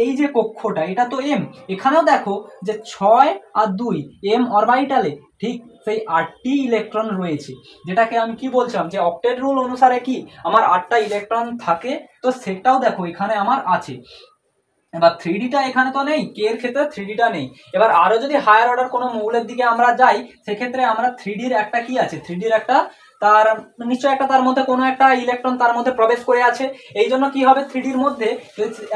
এই যে কক্ষটা এটা তো এম, এখানেও দেখো যে 6 আর 2 এম অরবিটালে ঠিক সেই 8টি ইলেকট্রন রয়েছে, যেটাকে আমি কি বলছিলাম যে অক্টেট রুল অনুসারে কি আমার 8টা ইলেকট্রন থাকে। তো সেটাও দেখো এখানে আমার আছে। এবার থ্রিডিটা এখানে তো নেই, কে এর ক্ষেত্রে থ্রিডিটা নেই। এবার আরো যদি হায়ার অর্ডার কোনো মৌলের দিকে আমরা যাই, সেক্ষেত্রে আমরা থ্রিডির একটা কি আছে, থ্রিডির একটা তার নিশ্চয় একটা তার মধ্যে কোনো একটা ইলেকট্রন তার মধ্যে প্রবেশ করে আছে। এই জন্য কি হবে, থ্রিডির মধ্যে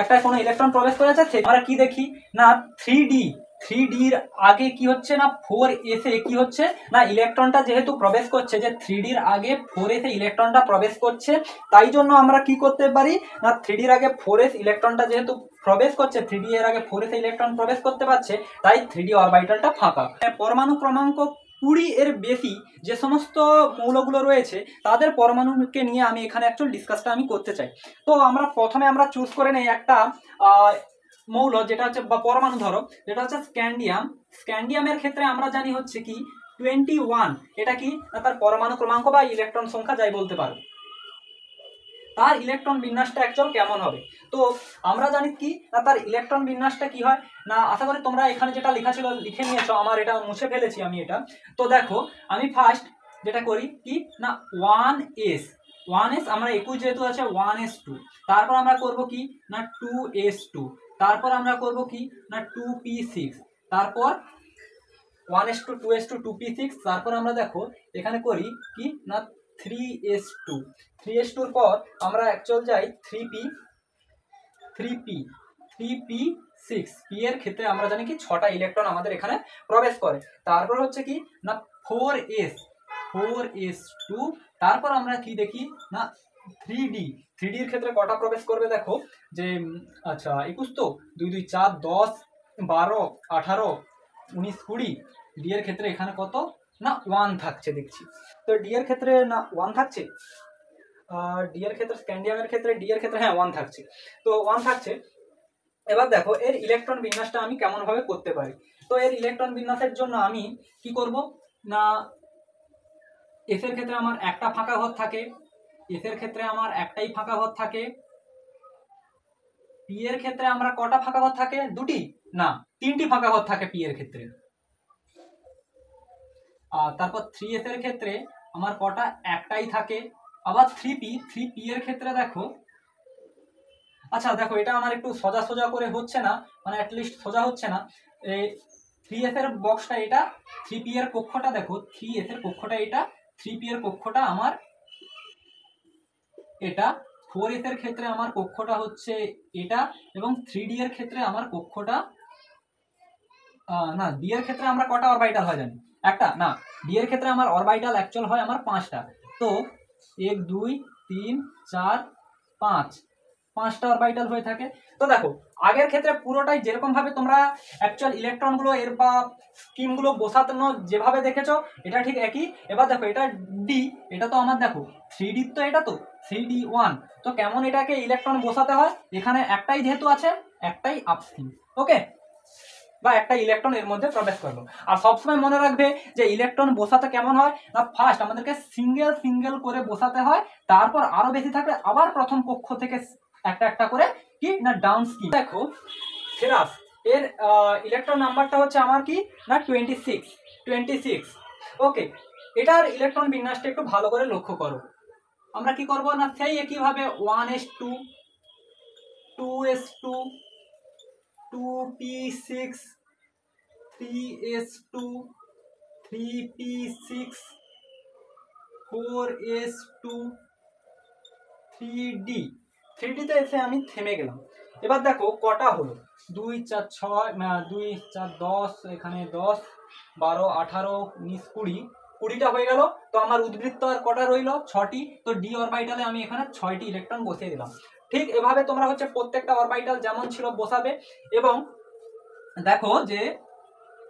একটা কোনো ইলেকট্রন প্রবেশ করে আছে, আমরা কি দেখি না থ্রিডির আগে কি হচ্ছে না 4s এ কি হচ্ছে না ইলেকট্রনটা যেহেতু প্রবেশ করছে, যে থ্রিডির আগে 4s এ ইলেকট্রনটা প্রবেশ করছে, তাই জন্য আমরা কি করতে পারি না থ্রিডির আগে 4s ইলেকট্রনটা যেহেতু প্রবেশ করছে, থ্রিডি এর আগে 4s এ ইলেকট্রন প্রবেশ করতে পারছে, তাই থ্রিডি অরবিটালটা ফাঁকা। পরমাণু ক্রমাঙ্ক 20 এর বেশি যে সমস্ত মৌলগুলো রয়েছে তাদের পরমাণুকে নিয়ে আমি এখানে অ্যাকচুয়াল ডিসকাসটা আমি করতে চাই। তো আমরা প্রথমে আমরা চুজ করে নেই একটা মৌল যেটা হচ্ছে বা পরমাণু ধরো যেটা হচ্ছে স্ক্যান্ডিয়াম। স্ক্যান্ডিয়ামের ক্ষেত্রে আমরা জানি হচ্ছে কি 21, এটা কি তার পরমাণু ক্রমাঙ্ক বা ইলেকট্রন সংখ্যা যাই বলতে পারো। তার ইলেকট্রন বিন্যাসটা অ্যাকচুয়াল কেমন হবে, তো আমরা জানি কি না তার ইলেকট্রন বিন্যাসটা কি হয় না, আশা করি তোমরা এখানে যেটা লেখা ছিল লিখে নিয়েছো, আমার এটা মুছে ফেলেছি আমি এটা। তো দেখো আমি ফার্স্ট যেটা করি কি না 1s আমরা 21 যেহেতু আছে 1s2, তারপর আমরা করব কি না 2s2, তারপর আমরা করব কি না 2p6, তারপর 1s2 2s2 2p6, তারপর আমরা দেখো এখানে করি কি না 3s2 3s2 এর পর আমরা অ্যাকচুয়াল যাই 3p6 p এর ক্ষেত্রে আমরা জানি কি 6টা ইলেকট্রন আমাদের এখানে প্রবেশ করে। তারপর হচ্ছে কি না 4s2, তারপর আমরা কি দেখি না 3d এর ক্ষেত্রে কটা প্রবেশ করবে দেখো যে আচ্ছা 21 তো 2 2 4 10 12 18 19 20, ডি এর ক্ষেত্রে এখানে কত না 1 থাকছে দেখছি। তো ডি এর ক্ষেত্রে না 1 থাকছে, ডি এর ক্ষেত্রে স্ক্যান্ডিয়ামের ক্ষেত্রে ডি এর ক্ষেত্রে হ্যাঁ 1 থাকছে, তো 1 থাকছে। এবার দেখো এর ইলেকট্রন বিন্যাসটা আমি কেমন ভাবে করতে পারি। তো এর ইলেকট্রন বিন্যাসের জন্য আমি কি করব না এস এর ক্ষেত্রে আমার একটা ফাঁকা ঘর থাকে, এস এর ক্ষেত্রে আমার একটাই ফাঁকা ঘর থাকে, পি এর ক্ষেত্রে আমরা কটা ফাঁকা ঘর থাকে, দুটি না 3টি ফাঁকা ঘর থাকে পি এর ক্ষেত্রে। আর তারপর 3s এর ক্ষেত্রে আমার কটা একটাই থাকে, আবার 3p এর ক্ষেত্রে দেখো আচ্ছা দেখো এটা আমার একটু সোজা সোজা করে হচ্ছে না, মানে অ্যাটলিস্ট সোজা হচ্ছে না। এই 3s এর বক্সটা এটা, 3p এর কক্ষটা দেখো 3s এর কক্ষটা এটা, 3p এর কক্ষটা আমার এটা, 4s এর ক্ষেত্রে আমার কক্ষটা হচ্ছে এটা, এবং 3d এর ক্ষেত্রে আমার কক্ষটা না ডি এর ক্ষেত্রে আমরা কটা অরবিটাল হয় জানি, একটা না ডি এর ক্ষেত্রে আমার অরবিটাল অ্যাকচুয়াল হয় আমার 5টা। তো 1 2 3 4 5, 5টা অরবিটাল হয়ে থাকে। তো দেখো আগের ক্ষেত্রে পুরোটাই যেরকম ভাবে তোমরা অ্যাকচুয়াল ইলেকট্রনগুলো এর বা স্কিমগুলো বসানো যেভাবে দেখেছো এটা ঠিক একই। এবার দেখো এটা ডি, এটা তো আমার দেখো 3d, তো এটা তো 3d1, তো কেমন এটাকে ইলেকট্রন বসাতে হয়, এখানে একটাই যেহেতু আছে একটাই আপস্কিম, ওকে, বা একটা ইলেকট্রন এর মধ্যে প্রবেশ করলো। আর সবসময় মনে রাখবে যে ইলেকট্রন বসাতে কেমন হয় না ফার্স্ট আমাদেরকে সিঙ্গেল করে বসাতে হয়, তারপর আরো বেশি থাকলে আবার প্রথম কক্ষ থেকে একটা একটা করে কি না ডাউন স্কিম। দেখো ফেরাস এর ইলেকট্রন নাম্বারটা হচ্ছে আমার কি না 26, ওকে। এটার ইলেকট্রন বিন্যাসটা একটু ভালো করে লক্ষ্য করো। আমরা কি করব না সেই একইভাবে 1s2 2s2 2p6 3s2 3p6 4s2 3d তে এসে আমি থেমে গেলাম। এবার দেখো কটা হলো 2 4 6 2 4 10, এখানে 10 12 18 19 20, 20টা হয়ে গেল। তো আমার উদ্বৃত্ত আর কটা রইল 6টি, তো ডি অরবিটালে আমি এখানে 6টি ইলেকট্রন বসিয়ে দিলাম। ঠিক এভাবে তোমরা হচ্ছে প্রত্যেকটা অরবিটাল যেমন ছিল বসাবে, এবং দেখো যে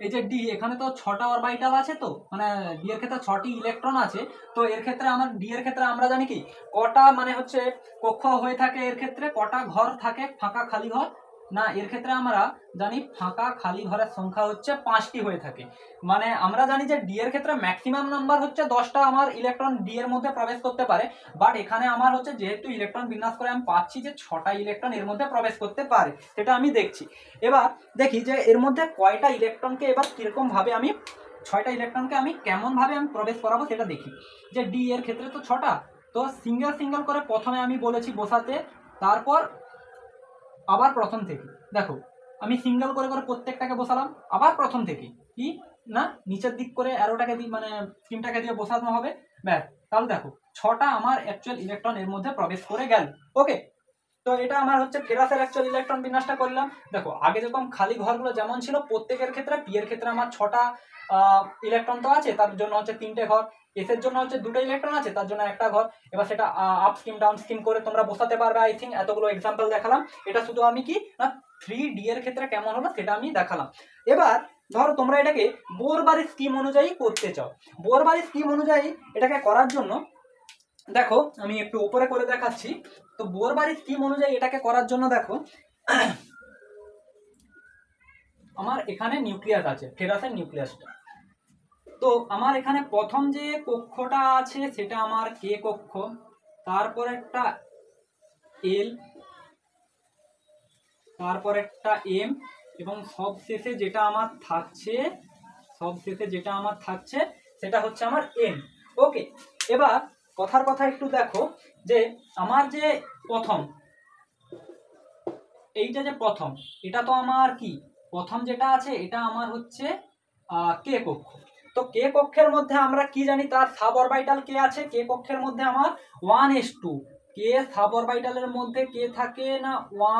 এই যে ডি এখানে তো 6টা অরবিটাল আছে, তো মানে ডি এর ক্ষেত্রে 6টি ইলেকট্রন আছে। তো এর ক্ষেত্রে আমার ডি এর ক্ষেত্রে আমরা জানি কি কটা মানে হচ্ছে কক্ষ হয়ে থাকে, এর ক্ষেত্রে কটা ঘর থাকে ফাঁকা খালি ঘর না, এর ক্ষেত্রে আমরা জানি ফাঁকা খালি ঘরের সংখ্যা হচ্ছে 5টি হয়ে থাকে। মানে আমরা জানি যে ডি এর ক্ষেত্রে ম্যাক্সিমাম নাম্বার হচ্ছে 10টা আমার ইলেকট্রন ডি এর মধ্যে প্রবেশ করতে পারে, বাট এখানে আমার হচ্ছে যেহেতু ইলেকট্রন বিন্যাস করে আমি পাচ্ছি যে 6টা ইলেকট্রন এর মধ্যে প্রবেশ করতে পারে, সেটা আমি দেখছি। এবার দেখি যে এর মধ্যে কয়টা ইলেকট্রনকে এবার কিরকম ভাবে আমি 6টা ইলেকট্রনকে আমি কেমন ভাবে আমি প্রবেশ করাবো সেটা দেখি। যে ডি এর ক্ষেত্রে তো 6টা, তো সিঙ্গেল করে প্রথমে আমি বলেছি বসাতে, তারপর আবার প্রথম থেকে দেখো আমি সিঙ্গেল করে করে প্রত্যেকটাকে বসালাম, আবার প্রথম থেকে কি না নিচের দিক করে অ্যারোটাকে দিয়ে মানে স্কিমটাকে দিয়ে বসানো হবে, ব্যাস। তাহলে দেখো 6টা আমার অ্যাকচুয়াল ইলেকট্রন এর মধ্যে প্রবেশ করে গেল। ওকে, তো এটা আমার হচ্ছে ফেরাসের অ্যাকচুয়াল ইলেকট্রন বিন্যাসটা করলাম। দেখো আগে যেরকম খালি ঘরগুলো যেমন ছিল প্রত্যেকের ক্ষেত্রে, পি এর ক্ষেত্রে আমার 6টা ইলেকট্রন তো আছে, তার জন্য হচ্ছে 3টে ঘর, এস এর জন্য হচ্ছে 2টা ইলেকট্রন আছে, তার জন্য একটা ঘর। এবার সেটা আপ স্কিম ডাউন স্কিম করে তোমরা বসাতে পারবে। আই থিঙ্ক এতগুলো এক্সাম্পল দেখালাম, এটা শুধু আমি কি না 3D এর ক্ষেত্রে কেমন হলো সেটা আমি দেখালাম। এবার ধরো তোমরা এটাকে বোরবারি স্কিম অনুযায়ী করতে চাও। বোরবারি স্কিম অনুযায়ী এটাকে করার জন্য দেখো আমি একটু উপরে করে দেখাচ্ছি। তো বোরবারি স্কিম অনুযায়ী এটাকে করার জন্য দেখো আমার এখানে নিউক্লিয়াস আছে, ফেরাসের নিউক্লিয়াসটা। তো আমার এখানে প্রথম যে কক্ষটা আছে সেটা আমার কে কক্ষ, তারপর একটা এল, তারপর একটা এম, এবং সবশেষে যেটা আমার থাকছে সেটা হচ্ছে আমার এন। ওকে, এবার কথার কথা একটু দেখো যে আমার যে প্রথম এইটা যে প্রথম, এটা তো আমার কি প্রথম যেটা আছে এটা আমার হচ্ছে কে কক্ষ। তো কে কক্ষের মধ্যে আমরা কি জানি, তার সাব অরবিটাল কে আছে, কে কক্ষের মধ্যে আমার 1s2, কে সাব অরবিটালের মধ্যে কে থাকে না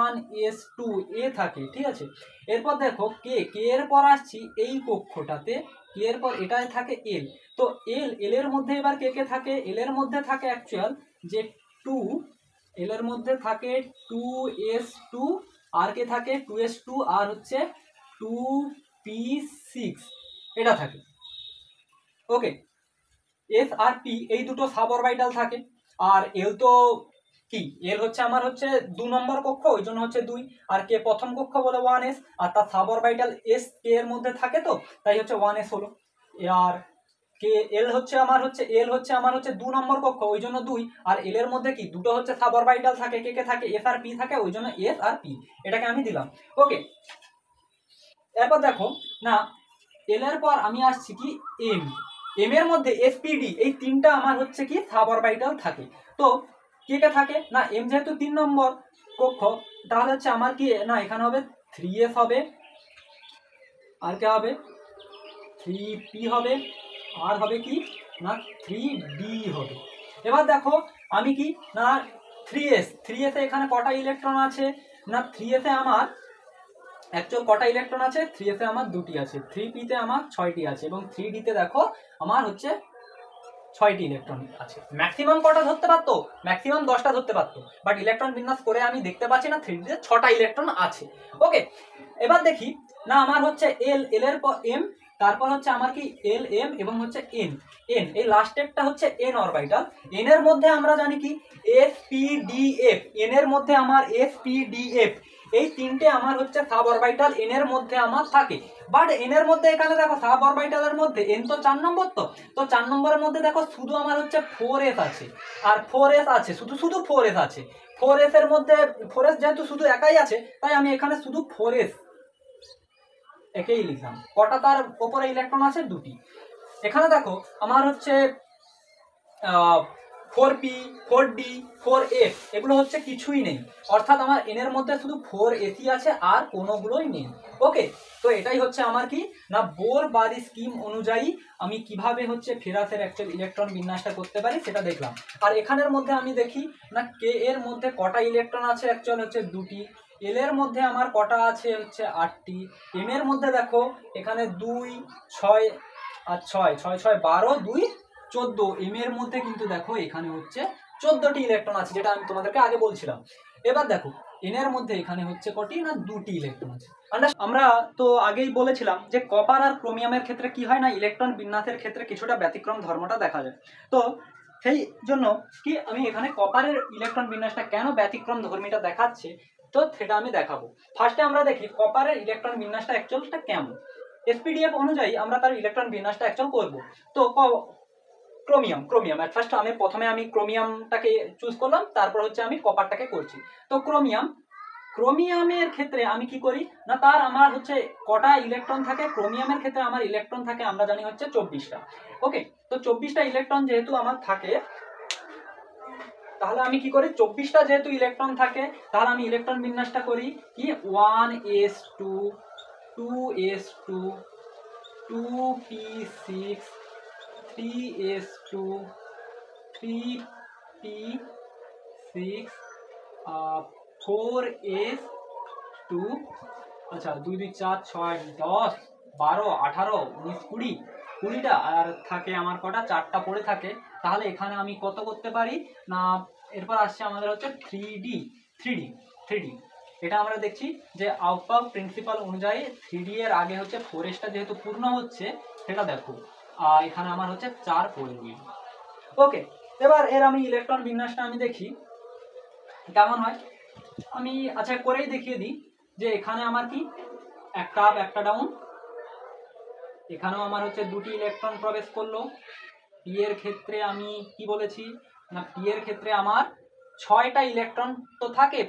1s2 এ থাকে, ঠিক আছে। এরপর দেখো কে এর পর আসছি এই কক্ষটাতে, কে এর পর এটাই থাকে এল। তো এল এর মধ্যে এবার কে থাকে, এল এর মধ্যে থাকে অ্যাকচুয়াল যে 2, এল এর মধ্যে থাকে 2s2, আর কে থাকে 2s2 আর হচ্ছে 2p6 এটা থাকে। ওকে, এস আর পি এই দুটো সাব অরবিটাল থাকে। আর এল তো কি, এল হচ্ছে আমার হচ্ছে 2 নম্বর কক্ষ, ওই জন্য হচ্ছে 2, আর কে প্রথম কক্ষ বলে 1s, আর তার সাব অরবিটাল এস কে এর মধ্যে থাকে, তো তাই হচ্ছে 1s হলো। আর কে এল হচ্ছে আমার হচ্ছে 2 নম্বর কক্ষ, ওই জন্য 2, আর এল এর মধ্যে কি দুটো হচ্ছে সাব অরবিটাল থাকে, কে থাকে এস আর পি থাকে, ওই জন্য এস আর পি, এটাকে আমি দিলাম। ওকে, এরপর দেখো না এল এর পর আমি আসছি কি এম, এম এর মধ্যে এসপিডি এই 3টা আমার হচ্ছে কি সাব অরবিটাল থাকে। তো কে থাকে না এম যেহেতু 3 নম্বর কক্ষ, তাহলে হচ্ছে আমার কি না এখানে হবে 3s হবে, আর কে হবে 3p হবে, আর হবে কি না 3d হবে। এবার দেখো আমি কি না 3s এ এখানে কটা ইলেকট্রন আছে না 3s এ আমার অ্যাকচুয়াল কটা ইলেকট্রন আছে, 3s এ আমার 2টি আছে, 3p তে আমার 6টি আছে, এবং 3d তে দেখো আমার হচ্ছে 6টি ইলেকট্রন আছে। ম্যাক্সিমাম কটা ধরতে পারতো, ম্যাক্সিমাম 10টা ধরতে পারতো, বাট ইলেকট্রন বিন্যাস করে আমি দেখতে পাচ্ছি না 3d তে 6টা ইলেকট্রন আছে। ওকে, এবার দেখি না আমার হচ্ছে এল এর পর এম, তারপর হচ্ছে আমার কি এল এম এবং হচ্ছে এন, এই লাস্ট স্টেপটা হচ্ছে এন অরবিটাল। এন এর মধ্যে আমরা জানি কি S P D F, N এর মধ্যে আমার এস পি ডি এফ এই 3টে আমার হচ্ছে সাব অরবিটাল এন এর মধ্যে আমার থাকে। বাট এন এর মধ্যে এখানে দেখো সাব অরবিটালের মধ্যে এন তো 4 নম্বর, তো 4 নম্বরের মধ্যে দেখো শুধু আমার হচ্ছে 4s আছে, আর 4s আছে শুধু 4s আছে। 4s এর মধ্যে 4s যেহেতু শুধু একাই আছে, তাই আমি এখানে শুধু 4s একেই লিখলাম। কটা তার উপরে ইলেকট্রন আছে, 2টি। এখানে দেখো আমার হচ্ছে 4p 4d 4s এগুলো হচ্ছে কিছুই নেই, অর্থাৎ আমার এন এর মধ্যে শুধু 4s আছে আর কোনোগুলোই নেই। ওকে, তো এটাই হচ্ছে আমার কি না বোরবারি স্কিম অনুযায়ী আমি কিভাবে হচ্ছে ফেরাসের অ্যাকচুয়াল ইলেকট্রন বিন্যাসটা করতে পারি সেটা দেখলাম। আর এখানের মধ্যে আমি দেখি না কে এর মধ্যে কটা ইলেকট্রন আছে, অ্যাকচুয়াল হচ্ছে 2টি, এল এর মধ্যে আমার কটা আছে হচ্ছে 8টি, এম এর মধ্যে দেখো এখানে 2 6 আর 6 6 6 12 2 14, এম এর মধ্যে কিন্তু দেখো এখানে হচ্ছে 14টি ইলেকট্রন আছে, যেটা আমি তোমাদেরকে আগে বলছিলাম। এবার দেখো এন এর মধ্যে এখানে হচ্ছে কটি না 2টি ইলেকট্রন আছে। আমরা তো আগেই বলেছিলাম যে কপার আর ক্রোমিয়ামের ক্ষেত্রে কি হয় না ইলেকট্রন বিন্যাসের ক্ষেত্রে কিছুটা ব্যতিক্রম ধর্মটা দেখা যায়। তো সেই জন্য কি আমি এখানে কপারের ইলেকট্রন বিন্যাসটা কেন ব্যতিক্রম ধর্মীটা দেখাচ্ছে, তো সেটা আমি দেখাবো। ফার্স্টে আমরা দেখি কপারের ইলেকট্রন বিন্যাসটা অ্যাকচুয়ালটা কেমন। এসপিডিএফ অনুযায়ী আমরা তার ইলেকট্রন বিন্যাসটা অ্যাকচুয়াল করব। তো ক্রোমিয়াম এট ফার্স্ট প্রথমে আমি ক্রোমিয়ামটাকে চুজ করলাম, তারপর হচ্ছে আমি কপারটাকে করছি। তো ক্রোমিয়ামের ক্ষেত্রে আমি কি করি না তার আমার হচ্ছে কটা ইলেকট্রন থাকে, ক্রোমিয়ামের ক্ষেত্রে আমার ইলেকট্রন থাকে আমরা জানি হচ্ছে 24টা। ওকে, তো 24টা ইলেকট্রন যেহেতু আমার থাকে, তাহলে আমি কি করি 24টা যেহেতু ইলেকট্রন থাকে তাহলে আমি ইলেকট্রন বিন্যাসটা করি কি 1s2 2s2 2p6 3s2 3p6 4s2 আচ্ছা 2 2 4 6 10 12 18 19 20 20টা আর থাকে আমার কটা 4টা পড়ে থাকে তাহলে এখানে আমি কত করতে পারি না এরপর আসছে আমাদের হচ্ছে 3d এটা আমরা দেখছি যে আউটপাউট প্রিন্সিপাল অনুযায়ী 3d এর আগে হচ্ছে 4sটা যেহেতু পূর্ণ হচ্ছে সেটা দেখো এখানে আমার হচ্ছে 4 পড়ে রইল। ওকে, এবার এর আমি ইলেকট্রন বিন্যাসটা আমি দেখি কেমন হয়। আমি আচ্ছা করেই দেখিয়ে দিই যে এখানে আমার কি একটা আপ একটা ডাউন, এখানেও আমার হচ্ছে দুটি ইলেকট্রন প্রবেশ করলো। পি এর ক্ষেত্রে আমি কি বলেছি না পি এর ক্ষেত্রে আমার 6টা ইলেকট্রন তো থাকে,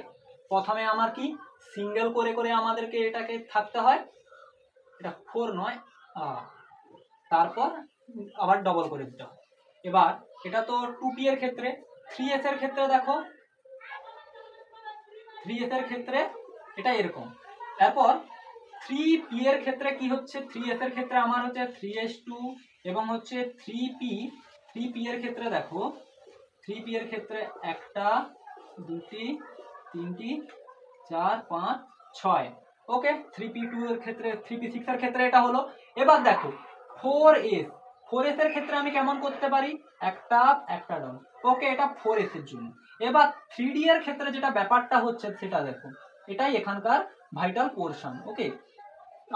প্রথমে আমার কি সিঙ্গেল করে করে আমাদেরকে এটাকে থাকতে হয়, এটা 4 নয় তারপর আবার ডবল করে দিতে হয়। এবার এটা তো 2p এর ক্ষেত্রে, 3s এর ক্ষেত্রে দেখো 3s এর ক্ষেত্রে এটা এরকম। তারপর 3p এর ক্ষেত্রে কি হচ্ছে 3s এর ক্ষেত্রে আমার হচ্ছে 3s2 এবং হচ্ছে 3p এর ক্ষেত্রে দেখো 3p এর ক্ষেত্রে একটা দুটি তিনটি 4 5 6। ওকে, 3p2 এর ক্ষেত্রে 3p6 এর ক্ষেত্রে এটা হলো। এবার দেখো 4s এর ক্ষেত্রে আমি কেমন করতে পারি একটা আপ একটা ডাউন। ওকে, এটা 4s এর জন্য। এবার 3d এর ক্ষেত্রে যেটা ব্যাপারটা হচ্ছে সেটা দেখো, এটাই এখানকার ভাইটাল পোরশন। ওকে,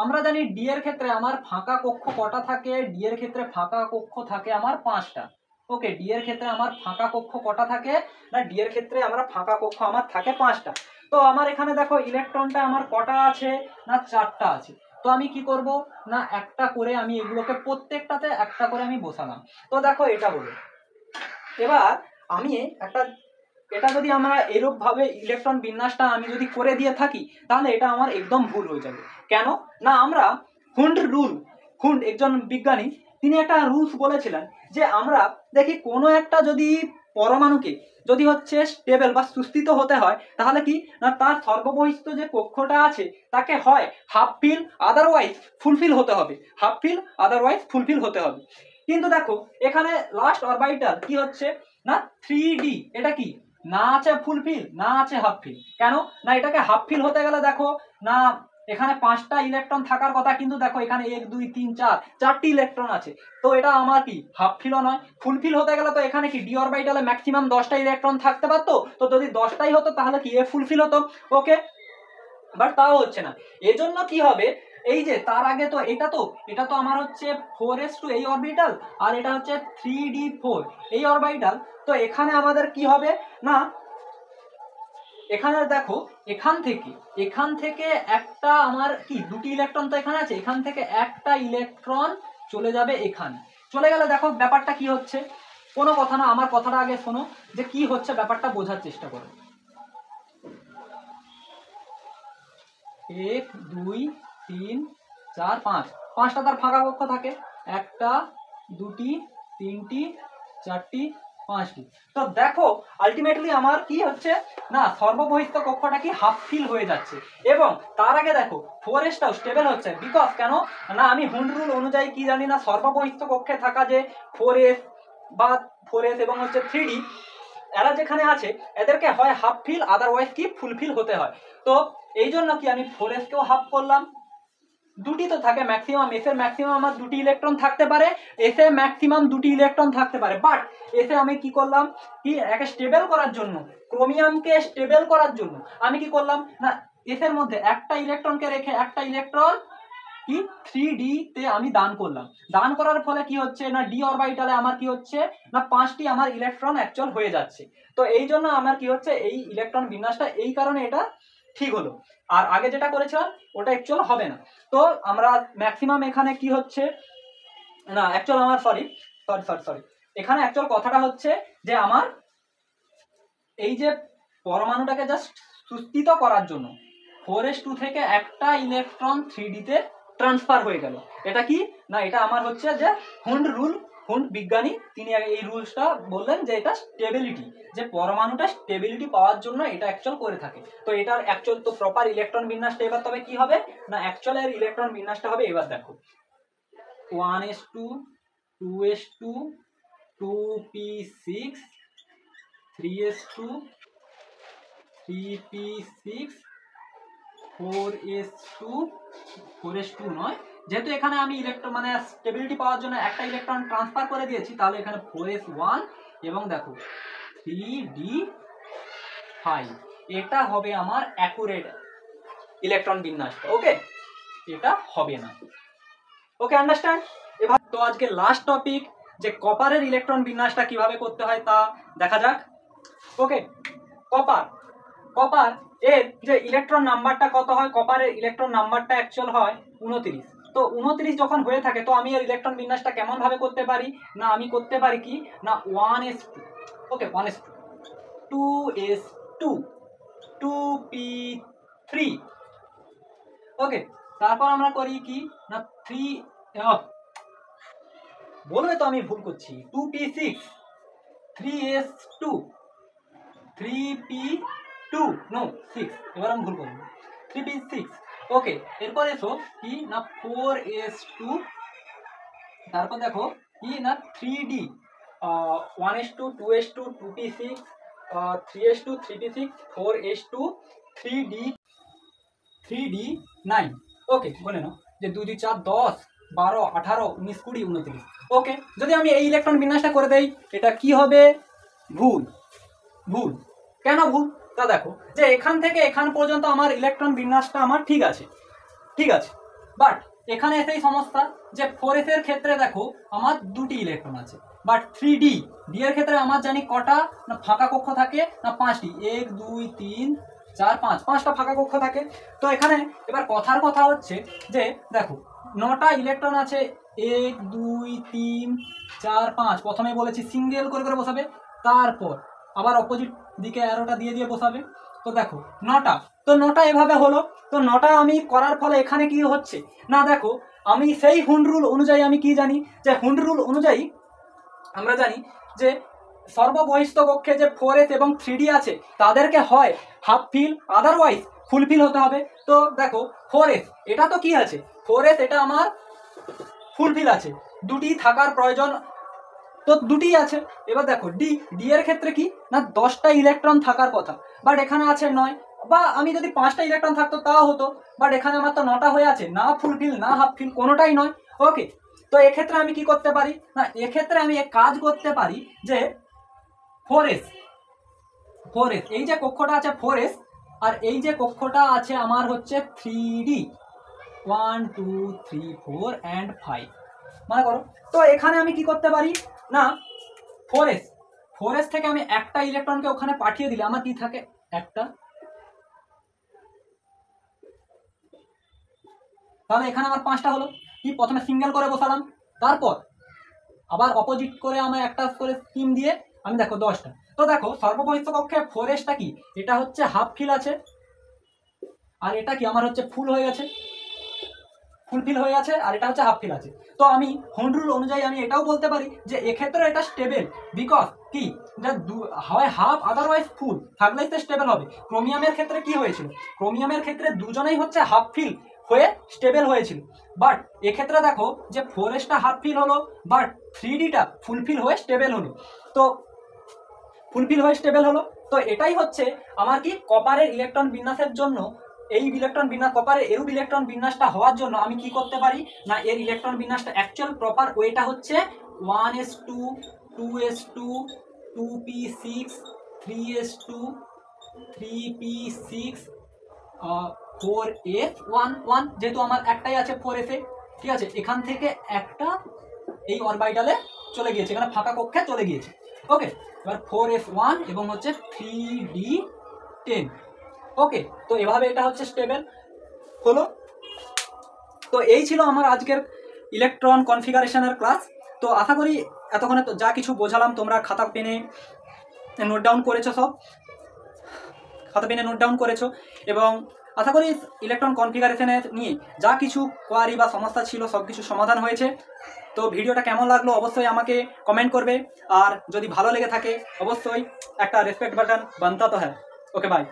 আমরা জানি ডি এর ক্ষেত্রে আমার ফাঁকা কক্ষ কটা থাকে, ডি এর ক্ষেত্রে ফাঁকা কক্ষ থাকে আমার 5টা। ওকে, ডি এর ক্ষেত্রে আমার ফাঁকা কক্ষ কটা থাকে না ডি এর ক্ষেত্রে আমরা ফাঁকা কক্ষ আমার থাকে 5টা। তো আমার এখানে দেখো ইলেকট্রনটা আমার কটা আছে না 4টা আছে। তো আমি কি করব না একটা করে আমি এগুলোকে প্রত্যেকটাতে একটা করে আমি বসালাম। তো দেখো এটা বলো, এবার আমি একটা এটা যদি আমরা এরূপ ভাবে ইলেকট্রন বিন্যাসটা আমি যদি করে দিয়ে থাকি তাহলে এটা আমার একদম ভুল হয়ে যাবে। কেন না আমরা হুন্ড একজন বিজ্ঞানী, তিনি একটা রুলস বলেছিলেন যে আমরা দেখি কোনো একটা যদি পরমাণুকে যদি হচ্ছে স্টেবল বা সুস্থিত হতে হয় তাহলে কি না তার সর্ববহিস্থ যে কক্ষটা আছে তাকে হয় হাফ ফিল আদারওয়াইজ ফুলফিল হতে হবে, কিন্তু দেখো এখানে লাস্ট অরবিটাল কি হচ্ছে না 3d, এটা কি না আছে ফুলফিল না আছে হাফ ফিল। কেন না এটাকে হাফ ফিল হতে গেলে দেখো না এখানে 5টা ইলেকট্রন থাকার কথা, কিন্তু দেখো এখানে 1 2 3 4 4টি ইলেকট্রন আছে। তো এটা আমার কি হাফ ফিলও নয়। ফুলফিল হতে গেলে তো এখানে কি ডি অরবিটালে ম্যাক্সিমাম 10টা ইলেকট্রন থাকতে পারতো, তো যদি 10টাই হতো তাহলে কি এ ফুলফিল হতো। ওকে, বাট তাও হচ্ছে না। এজন্য কি হবে এই যে তার আগে তো এটা তো আমার হচ্ছে 4s2 এই অরবিটাল আর এটা হচ্ছে 3d4 এই অরবিটাল। তো এখানে আমাদের কি হবে না এখানে দেখো এখান থেকে একটা আমার কি দুটি ইলেকট্রন তো এখানে আছে, এখান থেকে একটা ইলেকট্রন চলে যাবে এখানে। চলে গেলে দেখো ব্যাপারটা কি হচ্ছে, কোনো কথা না, আমার কথাটা আগে শোনো যে কি হচ্ছে ব্যাপারটা বোঝার চেষ্টা করো। 1 2 3 4 5 5টা তার ফাঁকা কক্ষ থাকে, একটা দুটি তিনটি চারটি 5টি। তো দেখো আলটিমেটলি আমার কি হচ্ছে না সর্ববহিস্থ কক্ষটা কি হাফ ফিল হয়ে যাচ্ছে এবং তার আগে দেখো 4sটাও স্টেবল হচ্ছে। বিকজ কেন না আমি হুন্ড রুল অনুযায়ী কি জানি না সর্ববহিস্থ কক্ষে থাকা যে 4s এবং হচ্ছে 3d এরা যেখানে আছে এদেরকে হয় হাফ ফিল আদারওয়াইজ কি ফুলফিল হতে হয়। তো এই জন্য কি আমি 4sকেও হাফ করলাম, দুটি তো থাকে ম্যাক্সিমাম, এস এর ম্যাক্সিমাম আমার দুটি ইলেকট্রন থাকতে পারে, এস এর ম্যাক্সিমাম দুটি ইলেকট্রন থাকতে পারে, বাট এসে আমি কি করলাম কি একে স্টেবল করার জন্য ক্রোমিয়ামকে স্টেবল করার জন্য আমি কি করলাম না এস এর মধ্যে একটা ইলেকট্রনকে রেখে একটা ইলেকট্রন কি 3d তে আমি দান করলাম। দান করার ফলে কি হচ্ছে না ডি অরবিটালে আমার কি হচ্ছে না 5টি আমার ইলেকট্রন অ্যাকচুয়াল হয়ে যাচ্ছে। তো এই জন্য আমার কি হচ্ছে এই ইলেকট্রন বিন্যাসটা এই কারণে এটা ঠিক হলো, আর আগে যেটা করেছিলাম ওটা অ্যাকচুয়াল হবে না। তো আমরা ম্যাক্সিমাম এখানে কি হচ্ছে না অ্যাকচুয়াল আমার সরি এখানে অ্যাকচুয়াল কথাটা হচ্ছে যে আমার এই যে পরমাণুটাকে জাস্ট সুস্থিত করার জন্য 4s2 থেকে একটা ইলেকট্রন 3d তে ট্রান্সফার হয়ে গেল। এটা কি না এটা আমার হচ্ছে যে হুন্ড রুল হুন্ড বিজ্ঞানী তিনি এই রুলসটা বললেন যে এটা স্টেবিলিটি, যে পরমাণুটা স্টেবিলিটি পাওয়ার জন্য এটা অ্যাকচুয়াল করে থাকে। তো এটার অ্যাকচুয়াল তো প্রপার ইলেকট্রন বিন্যাসটা এবার তবে কি হবে না, অ্যাকচুয়াল এর ইলেকট্রন বিন্যাসটা হবে এবার দেখো 1s2 2s2 2p6 3s2 3p6 4s2 নয়, যেহেতু এখানে আমি ইলেকট্রন মানে স্টেবিলিটি পাওয়ার জন্য একটা ইলেকট্রন ট্রান্সফার করে দিয়েছি, তাহলে এখানে 4s1 এবং দেখো 3d5, এটা হবে আমার অ্যাকুরেট ইলেকট্রন বিন্যাসটা। ওকে, এটা হবে না। ওকে, আন্ডারস্ট্যান্ড? এবার তো আজকে লাস্ট টপিক যে কপারের ইলেকট্রন বিন্যাসটা কিভাবে করতে হয় তা দেখা যাক। ওকে, কপার এর যে ইলেকট্রন নাম্বারটা কত হয়, কপারের ইলেকট্রন নাম্বারটা অ্যাকচুয়াল হয় 29। তো 29 যখন হয়ে থাকে তো আমি এর ইলেকট্রন বিন্যাসটা কেমন ভাবে করতে পারি না, আমি করতে পারি কি না 1s2, ওকে 1s2 2s2 2p3, ওকে, তারপর আমরা করি কি না 3 বলবে তো আমি ভুল করছি 2p6 3s2 3p2 নো 6, এবার আমি ভুল করব 3p6, ওকে, এরপর এসো কি না 4s2, তারপর দেখো কি না 3d 1s2 2s2 2p6 3s2 3p6 4s2 3d9, ওকে, বলে নাও যে 2 2 4 10 12 18 19 20 29। ওকে, যদি আমি এই ইলেকট্রন বিন্যাসটা করে দেই এটা কি হবে, ভুল। কেন ভুল তা দেখো, যে এখান থেকে এখান পর্যন্ত আমার ইলেকট্রন বিন্যাসটা আমার ঠিক আছে, বাট এখানে এসেই সমস্যা যে 4s এর ক্ষেত্রে দেখো আমার দুটি ইলেকট্রন আছে, বাট 3d এর ক্ষেত্রে আমার জানি কটা না ফাঁকা কক্ষ থাকে না 5টি, 1 2 3 4 5, 5টা ফাঁকা কক্ষ থাকে। তো এখানে এবার কথার কথা হচ্ছে যে দেখো 9টা ইলেকট্রন আছে, 1 2 3 4 5, প্রথমে বলেছি সিঙ্গেল করে করে বসাবে, তারপর আবার অপোজিট দিকে অ্যারোটা দিয়ে দিয়ে বসাবে। তো দেখো 9টা, তো 9টা এভাবে হলো। তো 9টা আমি করার ফলে এখানে কি হচ্ছে না দেখো, আমি সেই হুন্ড রুল অনুযায়ী আমি কি জানি যে হুন্ড রুল অনুযায়ী আমরা জানি যে সর্ববহিষ্ঠ কক্ষে যে 4s এবং 3d আছে তাদেরকে হয় half feel otherwise full fill হতে হবে। তো দেখো 4s এটা তো কি আছে, 4s এটা আমার ফুল ফিল আছে, দুটি থাকার প্রয়োজন, তো দুটি আছে। এবার দেখো ডি এর ক্ষেত্রে কি না 10টা ইলেকট্রন থাকার কথা, বাট এখানে আছে 9, বা আমি যদি 5টা ইলেকট্রন থাকতো তাও হতো, বাট এখানে আমার তো 9টা হয়ে আছে, না ফুলফিল না হাফ ফিল কোনোটাই নয়। ওকে, তো এক্ষেত্রে আমি কি করতে পারি না, এক্ষেত্রে আমি এক কাজ করতে পারি যে 4s এই যে কক্ষটা আছে 4s, আর এই যে কক্ষটা আছে আমার হচ্ছে 3d 1 2 3 4 and 5 মনে করো। তো এখানে আমি কি করতে পারি না 4s থেকে আমি একটা ইলেকট্রনকে ওখানে পাঠিয়ে দিলে আমার কি থাকে একটা, তাহলে এখানে আমার 5টা হলো। কি প্রথমে সিঙ্গেল করে বসালাম, তারপর আবার অপোজিট করে আমার একটা করে স্কিম দিয়ে আমি দেখো 10টা। তো দেখো সর্ববহিষ্ঠ কক্ষে 4sটা কি এটা হচ্ছে হাফ ফিল আছে, আর এটা কি আমার হচ্ছে ফুল হয়ে গেছে, ফুলফিল হয়ে আছে, আর এটা হচ্ছে হাফ ফিল আছে। তো আমি হুন্ড রুল অনুযায়ী আমি এটাও বলতে পারি যে এক্ষেত্রে এটা স্টেবল, বিকজ কি যে হয় হাফ আদারওয়াইজ ফুল থাকলেই তো স্টেবল হবে। ক্রোমিয়ামের ক্ষেত্রে কি হয়েছিল, ক্রোমিয়ামের ক্ষেত্রে দুজনেই হচ্ছে হাফ ফিল হয়ে স্টেবল হয়েছিল, বাট এক্ষেত্রে দেখো যে 4sটা হাফ ফিল হলো, বাট 3dটা ফুলফিল হয়ে স্টেবল হলো। তো ফুলফিল হয়ে স্টেবল হলো, তো এটাই হচ্ছে আমার কি কপারের ইলেকট্রন বিন্যাসের জন্য, এই ইলেকট্রন বিন্যাস কপারের এরূপ ইলেকট্রন বিন্যাসটা হওয়ার জন্য আমি কি করতে পারি না এর ইলেকট্রন বিন্যাসটা অ্যাকচুয়াল প্রপার ওয়েটা হচ্ছে 1s2 2s2 2p6 3s2 3p6 4s1, যেহেতু আমার একটাই আছে 4s এ, ঠিক আছে, এখান থেকে একটা এই অরবিটালে চলে গিয়েছে, এখানে ফাঁকা কক্ষে চলে গিয়েছে। ওকে, এবার 4s1 এবং হচ্ছে 3d10। ওকে, তো এভাবে এটা হচ্ছে স্টেবল হলো। তো এই ছিল আমার আজকের ইলেকট্রন কনফিগারেশনের ক্লাস। তো আশা করি এতক্ষণে তো যা কিছু বোঝালাম তোমরা খাতা পেনে নোট ডাউন করেছো, এবং আশা করি ইলেকট্রন কনফিগারেশনের নিয়ে যা কিছু কোয়ারি বা সমস্যা ছিল সব কিছু সমাধান হয়েছে। তো ভিডিওটা কেমন লাগলো অবশ্যই আমাকে কমেন্ট করবে, আর যদি ভালো লেগে থাকে অবশ্যই একটা রেসপেক্ট বাটন বানতা তো হ্যাঁ। Okay bye.